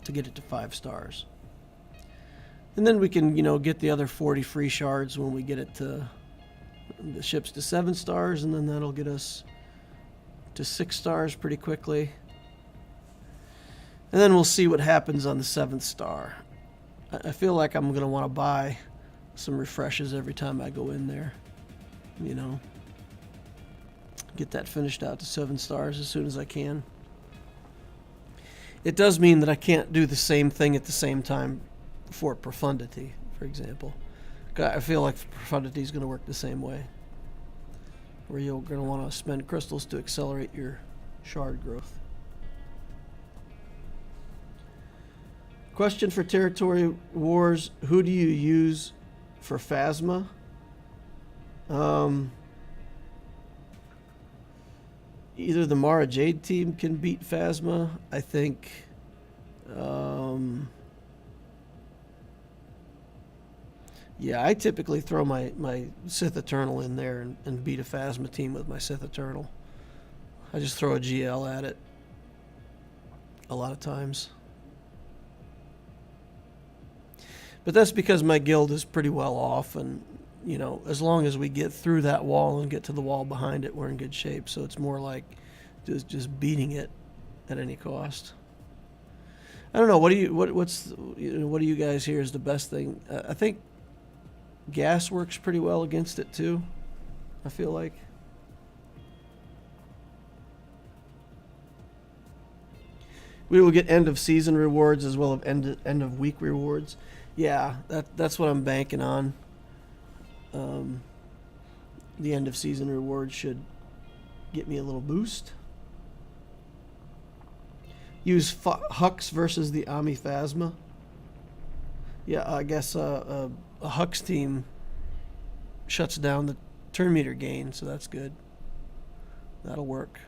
to get it to 5 stars. And then we can, you know, get the other 40 free shards when we get it to the ships to 7 stars, and then that'll get us to 6 stars pretty quickly. And then we'll see what happens on the 7th star. I feel like I'm going to want to buy some refreshes every time I go in there, you know. Get that finished out to 7 stars as soon as I can. It does mean that I can't do the same thing at the same time for Profundity, for example. I feel like Profundity is going to work the same way, where you're going to want to spend crystals to accelerate your shard growth. Question for Territory Wars: who do you use for Phasma? Either the Mara Jade team can beat Phasma. I think yeah, I typically throw my Sith Eternal in there and beat a Phasma team with my Sith Eternal. I just throw a GL at it a lot of times. But that's because my guild is pretty well off, and you know, as long as we get through that wall and get to the wall behind it, we're in good shape. So it's more like just beating it at any cost. I don't know. What do you guys hear is the best thing? I think gas works pretty well against it too. I feel like. We will get end of season rewards as well as end of week rewards. Yeah, that's what I'm banking on. The end of season reward should get me a little boost. Use Hux versus the Ami Phasma. Yeah, I guess a Hux team shuts down the turn meter gain, so that's good. That'll work.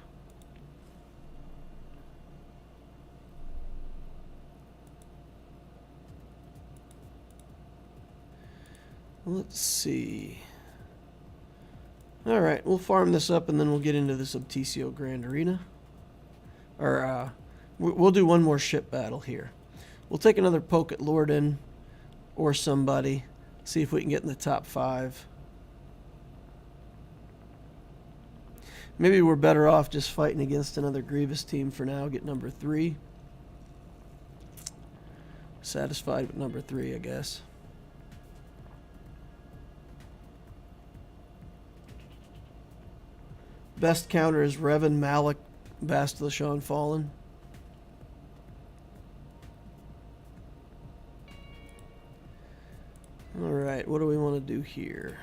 Let's see. All right, we'll farm this up and then we'll get into the Subtisio Grand Arena. Or we'll do one more ship battle here. We'll take another poke at Lorden or somebody. See if we can get in the top 5. Maybe we're better off just fighting against another Grievous team for now. Get number 3. Satisfied with number 3, I guess. Best counter is Revan, Malik, Bastila Fallen. Alright, what do we want to do here?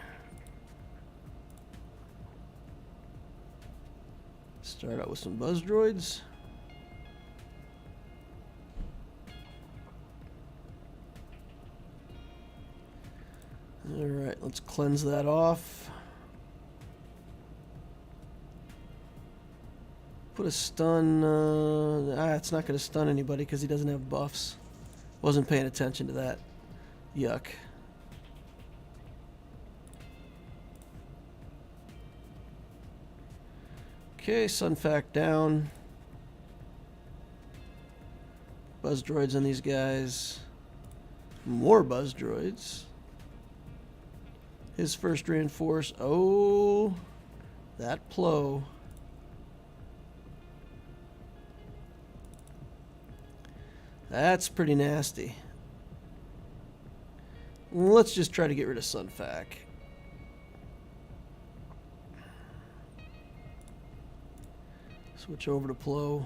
Start out with some buzz droids. Alright, let's cleanse that off. Put a stun. It's not going to stun anybody because he doesn't have buffs. Wasn't paying attention to that. Yuck. Okay, Sunfac down. Buzz droids on these guys. More buzz droids. His first reinforce. Oh, that Plo. That's pretty nasty. Let's just try to get rid of Sunfac. Switch over to Plo.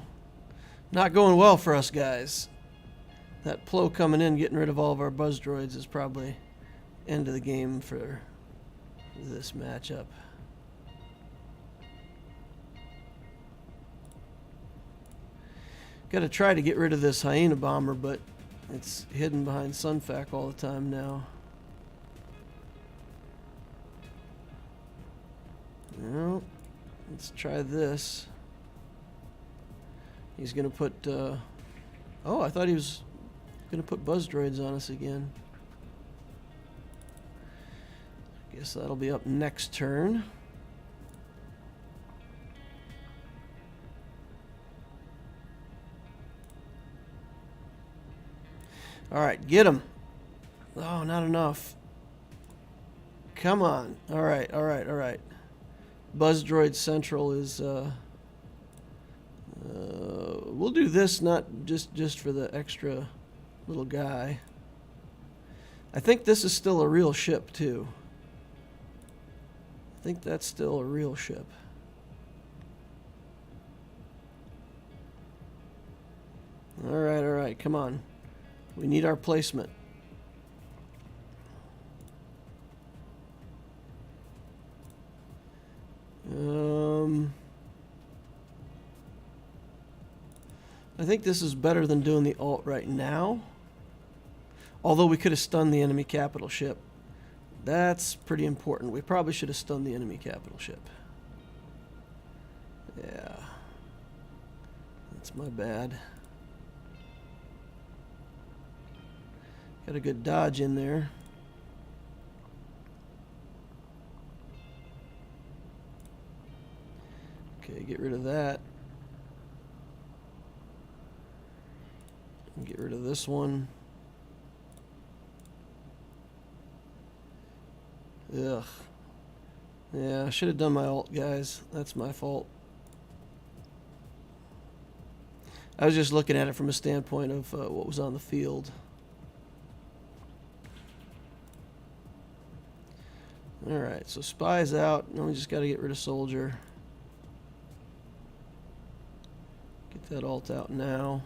Not going well for us, guys. That Plo coming in, getting rid of all of our buzz droids is probably end of the game for this matchup. Got to try to get rid of this hyena bomber, but it's hidden behind Sunfac all the time now. Well, let's try this. He's going to put... oh, I thought he was going to put buzz droids on us again. Guess that'll be up next turn. Alright, get him. Oh, not enough. Come on. Alright, alright, alright. Buzz Droid Central is... we'll do this not just for the extra little guy. I think this is still a real ship, too. I think that's still a real ship. Alright, come on. We need our placement. I think this is better than doing the ult right now. Although we could have stunned the enemy capital ship. That's pretty important. We probably should have stunned the enemy capital ship. Yeah. That's my bad. Got a good dodge in there. Okay, get rid of that. Get rid of this one. Ugh. Yeah, I should have done my ult, guys. That's my fault. I was just looking at it from a standpoint of what was on the field. Alright, so spy's out. Now we just got to get rid of soldier. Get that ult out now.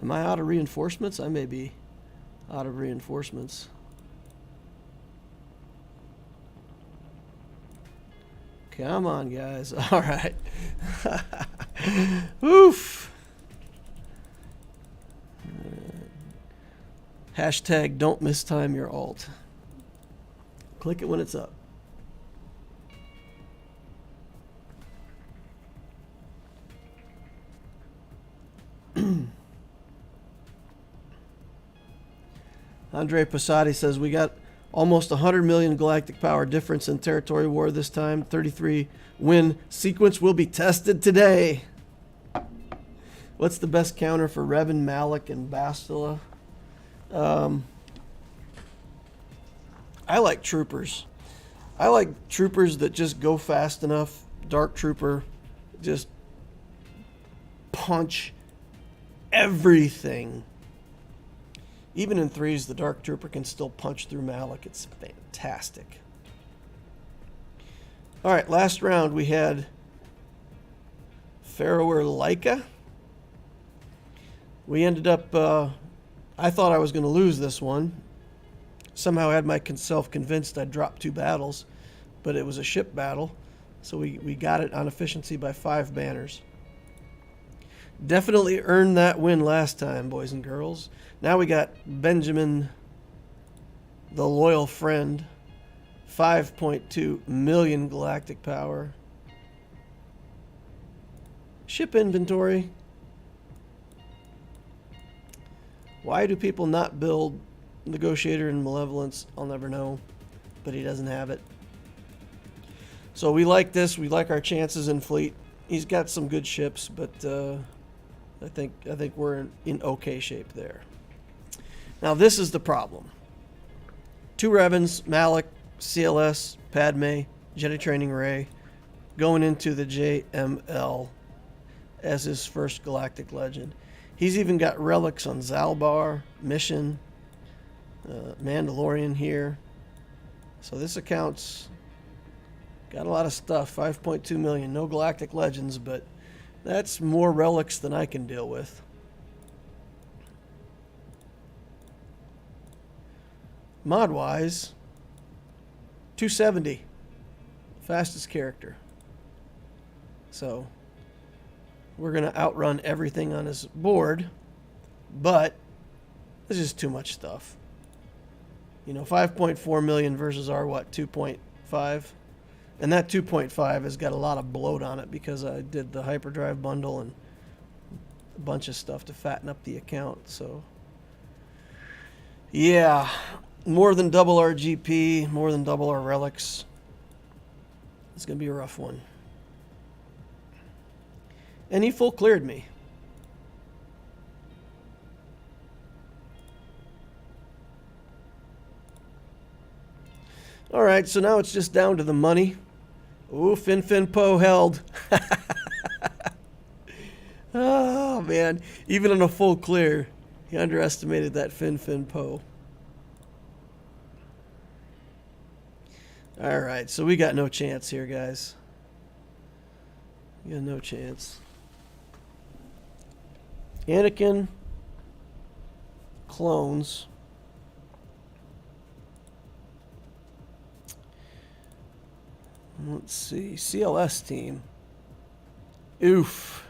Am I out of reinforcements? I may be out of reinforcements. Come on, guys. All right. Oof. Hashtag don't mistime your ult. Click it when it's up. Andre Passati says we got almost 100 million galactic power difference in territory war this time. 33 win sequence will be tested today. What's the best counter for Revan, Malik, and Bastila? I like troopers. I like troopers that just go fast enough. Dark trooper, just punch everything. Even in threes, the Dark Trooper can still punch through Malik. It's fantastic. All right, last round we had Pharaoh Leica. We ended up, I thought I was going to lose this one. Somehow I had myself convinced I'd dropped 2 battles, but it was a ship battle. So we got it on efficiency by 5 banners. Definitely earned that win last time, boys and girls. Now we got Benjamin, the loyal friend, 5.2 million galactic power. Ship inventory. Why do people not build Negotiator and Malevolence? I'll never know, but he doesn't have it. So we like this. We like our chances in fleet. He's got some good ships, but I think we're in okay shape there. Now this is the problem. 2 Revans, Malik, CLS, Padme, Jedi Training Ray, going into the JML as his first Galactic Legend. He's even got relics on Zalbar, Mission, Mandalorian here. So this account's got a lot of stuff. 5.2 million. No Galactic Legends, but that's more relics than I can deal with. Mod-wise, 270. Fastest character. So we're going to outrun everything on his board, but this is too much stuff. You know, 5.4 million versus our, what, 2.5? And that 2.5 has got a lot of bloat on it because I did the hyperdrive bundle and a bunch of stuff to fatten up the account. So, yeah, more than double our GP, more than double our relics. It's going to be a rough one. And he full cleared me. All right, so now it's just down to the money. Ooh, Fin Poe held. Oh, man. Even on a full clear, he underestimated that Fin Poe. All right, so we got no chance here, guys. We got no chance. Anakin, clones. Let's see, CLS team. Oof.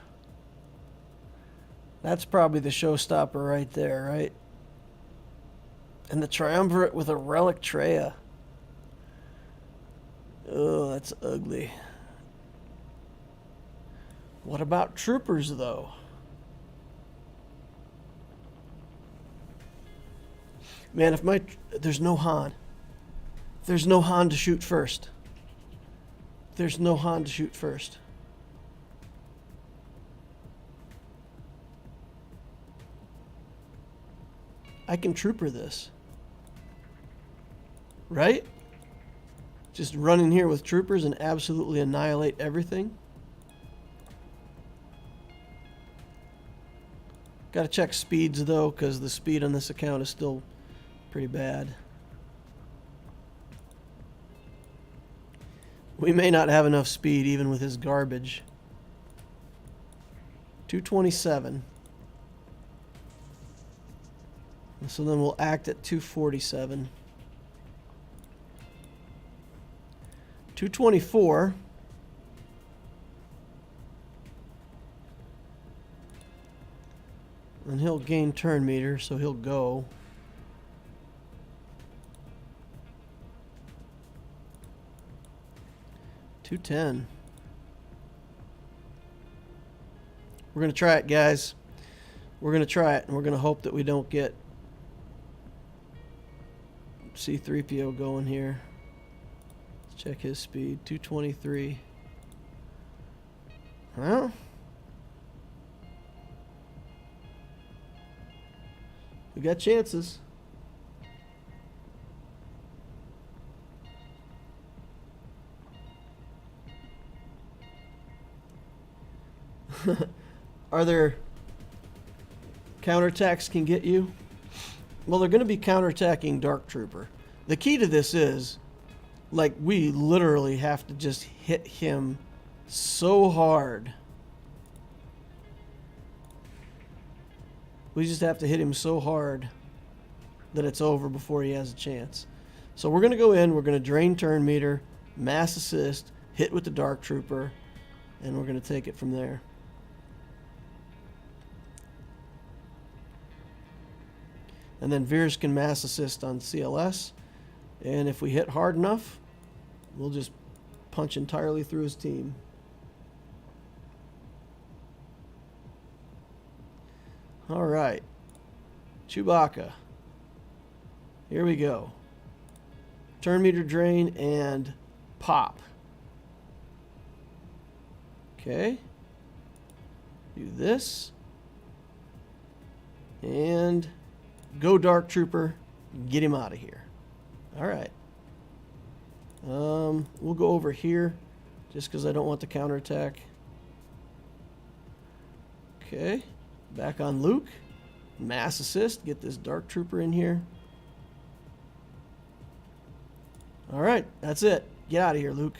That's probably the showstopper right there, right? And the Triumvirate with a relic Treya. Oh, that's ugly. What about troopers, though? Man, if there's no Han. There's no Han to shoot first. There's no Han to shoot first. I can trooper this. Right? Just run in here with troopers and absolutely annihilate everything. Got to check speeds, though, because the speed on this account is still pretty bad. We may not have enough speed even with his garbage. 227. So then we'll act at 247. 224. And he'll gain turn meter, so he'll go. $210. We're going to try it, guys. We're going to try it, and we're going to hope that we don't get C-3PO going here. Let's check his speed. 223. Well, we got chances. Are there counterattacks can get you? Well, they're going to be counterattacking Dark Trooper. The key to this is, like, we literally have to just hit him so hard. We just have to hit him so hard that it's over before he has a chance. So we're going to go in, we're going to drain turn meter, mass assist, hit with the Dark Trooper, and we're going to take it from there. And then Veers can mass assist on CLS. And if we hit hard enough, we'll just punch entirely through his team. All right. Chewbacca. Here we go. Turn meter drain and pop. Okay. Do this. And go Dark Trooper. Get him out of here. All right. We'll go over here just because I don't want the counterattack. Okay. Back on Luke. Mass assist. Get this Dark Trooper in here. All right. That's it. Get out of here, Luke.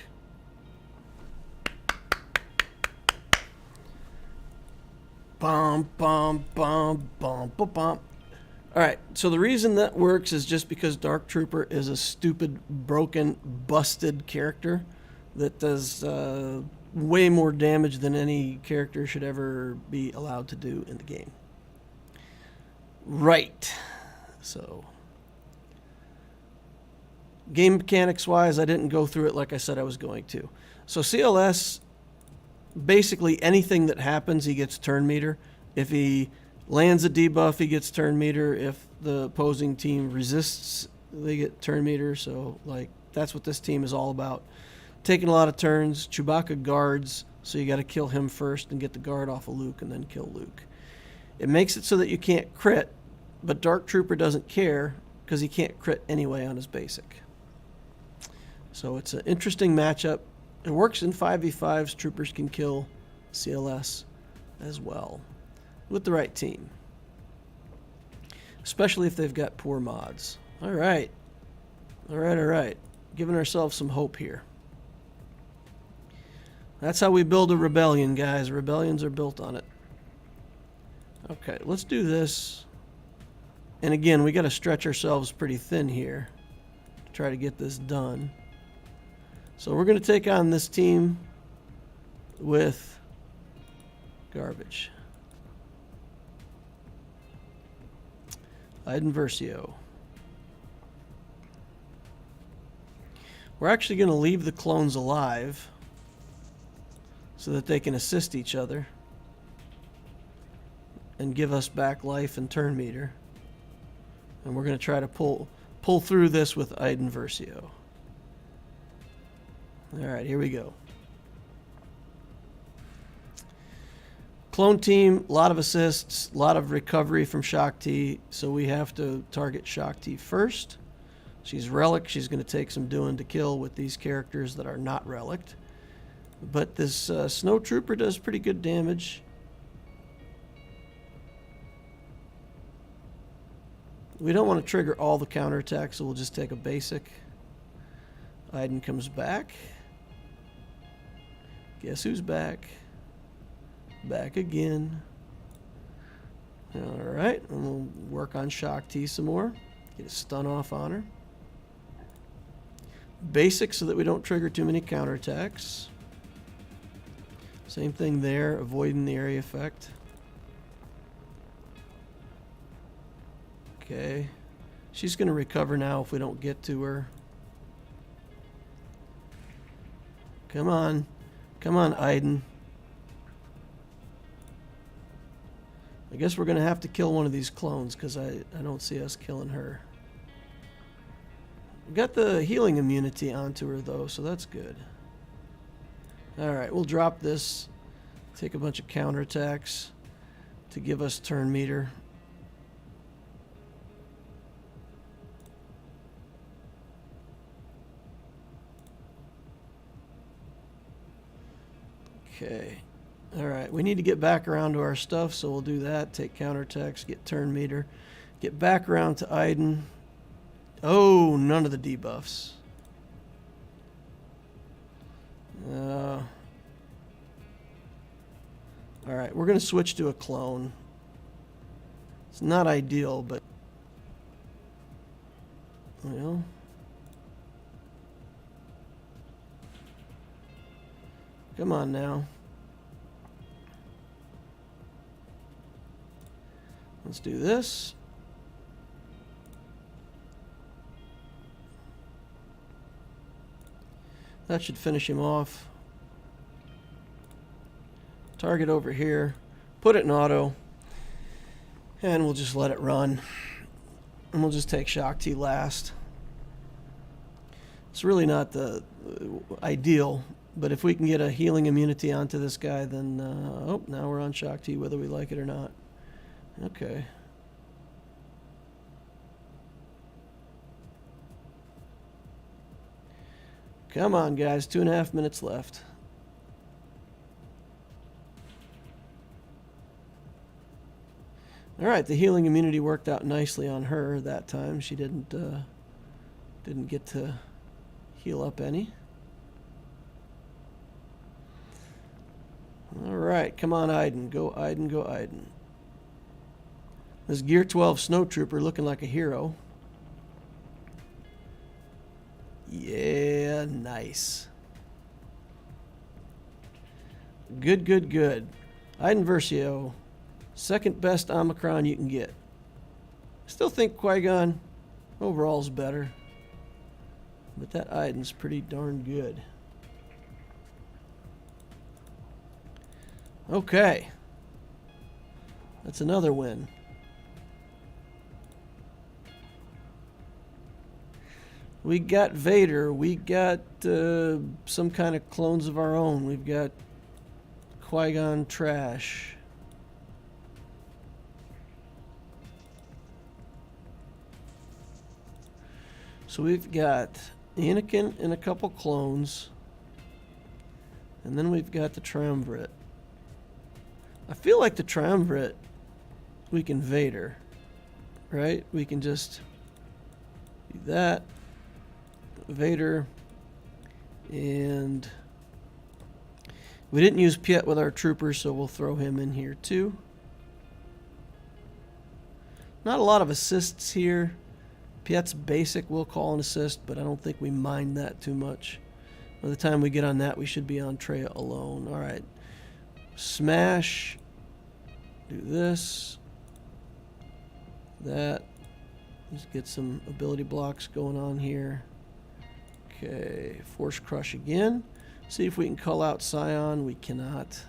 Bum, bum, bum, bum, bum, bum. All right, so the reason that works is just because Dark Trooper is a stupid, broken, busted character that does way more damage than any character should ever be allowed to do in the game. Right. So, game mechanics-wise, I didn't go through it like I said I was going to. So CLS, basically anything that happens, he gets turn meter. If he lands a debuff, he gets turn meter. If the opposing team resists, they get turn meter. So, like, that's what this team is all about. Taking a lot of turns. Chewbacca guards, so you got to kill him first and get the guard off of Luke and then kill Luke. It makes it so that you can't crit, but Dark Trooper doesn't care because he can't crit anyway on his basic. So it's an interesting matchup. It works in 5v5s. Troopers can kill CLS as well with the right team, especially if they've got poor mods. All right. All right. Giving ourselves some hope here. That's how we build a rebellion, guys. Rebellions are built on it. Okay, let's do this. And again, we got to stretch ourselves pretty thin here to try to get this done. So we're going to take on this team with garbage. Iden Versio. We're actually going to leave the clones alive so that they can assist each other and give us back life and turn meter. And we're going to try to pull through this with Iden Versio. All right, here we go. Clone team, a lot of assists, a lot of recovery from Shaak Ti, so we have to target Shaak Ti first. She's relic. She's going to take some doing to kill with these characters that are not relict. But this Snow Trooper does pretty good damage. We don't want to trigger all the counterattacks, so we'll just take a basic. Iden comes back. Guess who's back? Back again. Alright, and we'll work on Shaak Ti some more. Get a stun off on her. Basic so that we don't trigger too many counterattacks. Same thing there, avoiding the area effect. Okay. She's going to recover now if we don't get to her. Come on. Come on, Iden. I guess we're going to have to kill one of these clones because I don't see us killing her. We got the healing immunity onto her, though, so that's good. Alright, we'll drop this. Take a bunch of counterattacks to give us turn meter. Okay. Alright, we need to get back around to our stuff, so we'll do that. Take counterattacks, get turn meter. Get back around to Iden. Oh, none of the debuffs. Alright, we're going to switch to a clone. It's not ideal, but... well... come on now. Let's do this. That should finish him off. Target over here. Put it in auto. And we'll just let it run. And we'll just take Shaak Ti last. It's really not the ideal, But if we can get a healing immunity onto this guy, then... oh, now we're on Shock T, whether we like it or not. Okay. Come on, guys. 2.5 minutes left. All right, the healing immunity worked out nicely on her that time. She didn't get to heal up any. All right, come on, Iden. Go, Iden, go, Iden. This Gear 12 Snowtrooper looking like a hero. Yeah, nice. Good, good, good. Iden Versio. Second best Omicron you can get. Still think Qui-Gon overall is better. But that Iden's pretty darn good. Okay. That's another win. We got Vader. We got some kind of clones of our own. We've got Qui-Gon trash. So we've got Anakin and a couple clones. And then we've got the Triumvirate. I feel like the Triumvirate, we can Vader, right? We can just do that, Vader, and we didn't use Piet with our troopers, so we'll throw him in here too. Not a lot of assists here. Piet's basic, we'll call an assist, but I don't think we mind that too much. By the time we get on that, we should be on Treya alone. All right. Smash. Do this. That. Let's get some ability blocks going on here. Okay. Force Crush again. See if we can call out Scion. We cannot.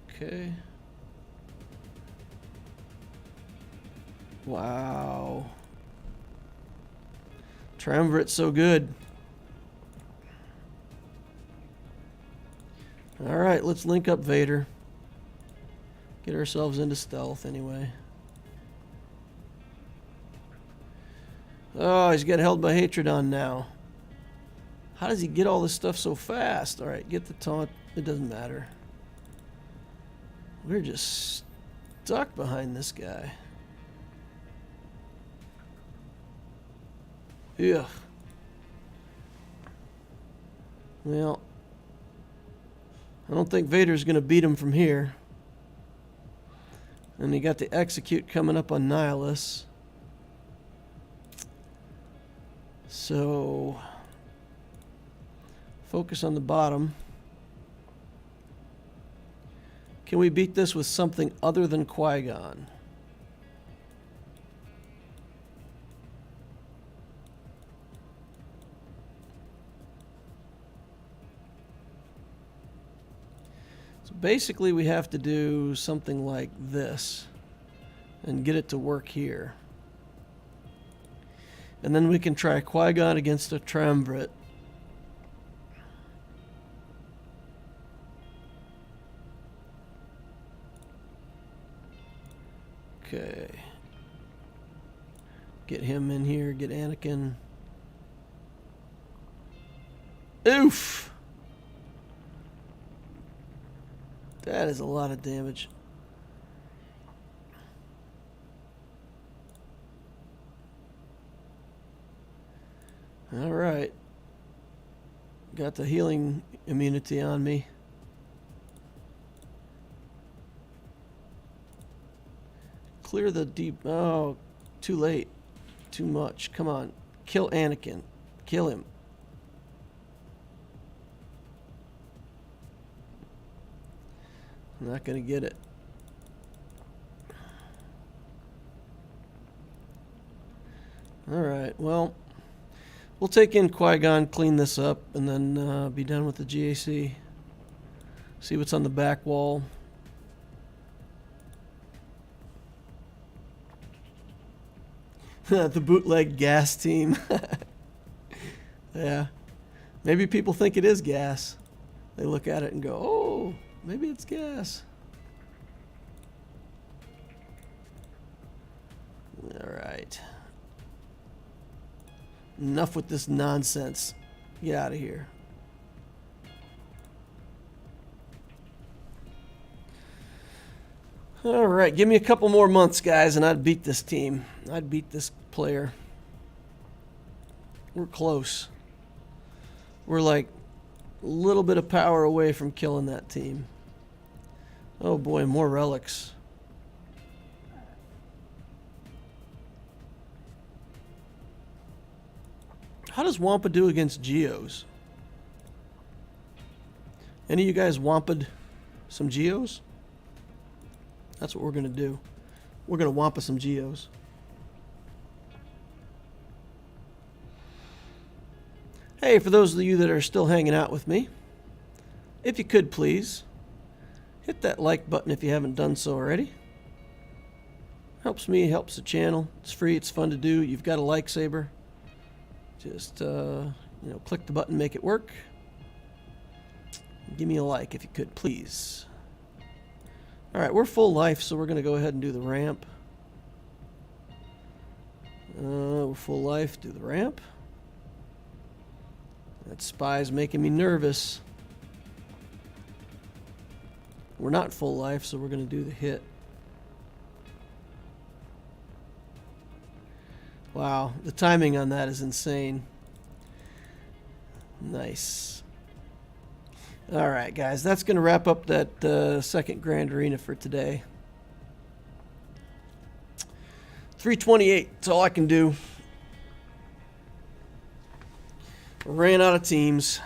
Okay. Wow. Triumvirate's so good. Alright, let's link up Vader. Get ourselves into stealth anyway. Oh, he's got held by hatred on now. How does he get all this stuff so fast? Alright, get the taunt. It doesn't matter. We're just stuck behind this guy. Ugh. Well, I don't think Vader's going to beat him from here. And you got the Execute coming up on Nihilus. So, focus on the bottom. Can we beat this with something other than Qui-Gon? Basically, we have to do something like this and get it to work here. And then we can try Qui-Gon against a Triumvirate. Okay. Get him in here, get Anakin. Oof! That is a lot of damage. All right. Got the healing immunity on me. Clear the deep... Oh, too late. Too much. Come on. Kill Anakin. Kill him. I'm not going to get it. Alright, well, we'll take in Qui-Gon, clean this up, and then be done with the GAC. See what's on the back wall. The bootleg gas team. Yeah. Maybe people think it is gas. They look at it and go, oh, maybe it's gas. All right. Enough with this nonsense. Get out of here. All right, give me a couple more months, guys, and I'd beat this team. I'd beat this player. We're close. We're like a little bit of power away from killing that team. Oh boy, more relics. How does Wampa do against Geos? Any of you guys Wampa'd some Geos? That's what we're going to do. We're going to Wampa some Geos. Hey, for those of you that are still hanging out with me, if you could please, hit that like button if you haven't done so already. Helps me, helps the channel. It's free, it's fun to do. You've got a lightsaber. Just, click the button, make it work. Give me a like if you could, please. All right, we're full life, so we're going to go ahead and do the ramp. We're full life, do the ramp. That spy's making me nervous. We're not full life, so we're going to do the hit. Wow, the timing on that is insane. Nice. All right, guys, that's going to wrap up that second Grand Arena for today. 328, that's all I can do. Ran out of teams.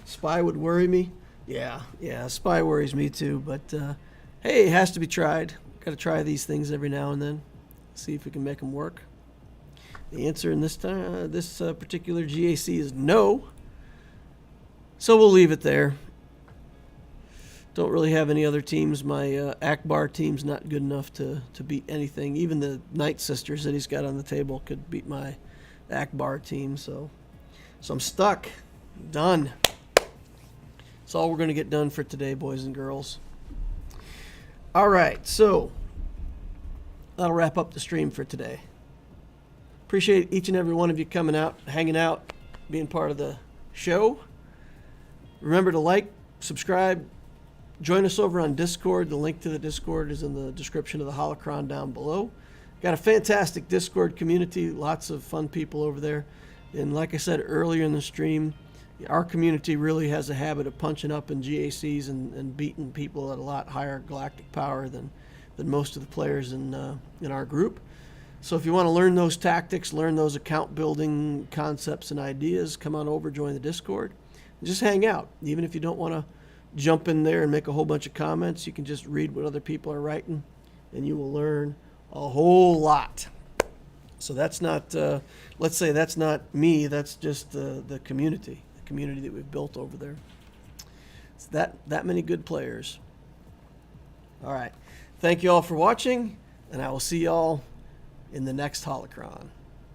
Spy would worry me. Yeah, Spy worries me too, but hey, it has to be tried. Got to try these things every now and then. See if we can make them work. The answer in this particular GAC is no. So we'll leave it there. Don't really have any other teams. My Akbar team's not good enough to beat anything. Even the Night Sisters that he's got on the table could beat my Akbar team. So I'm stuck. Done. That's all we're going to get done for today, boys and girls. All right, so that'll wrap up the stream for today. Appreciate each and every one of you coming out, hanging out, being part of the show. Remember to like, subscribe, join us over on Discord. The link to the Discord is in the description of the holocron down below. Got a fantastic Discord community, lots of fun people over there. And like I said earlier in the stream, our community really has a habit of punching up in GACs and beating people at a lot higher galactic power than most of the players in our group. So if you want to learn those tactics, learn those account building concepts and ideas, come on over, join the Discord, and just hang out. Even if you don't want to jump in there and make a whole bunch of comments, you can just read what other people are writing, and you will learn a whole lot. So that's not, let's say that's not me, that's just the community that we've built over there. It's that many good players. All right. Thank you all for watching, and I will see y'all in the next holocron.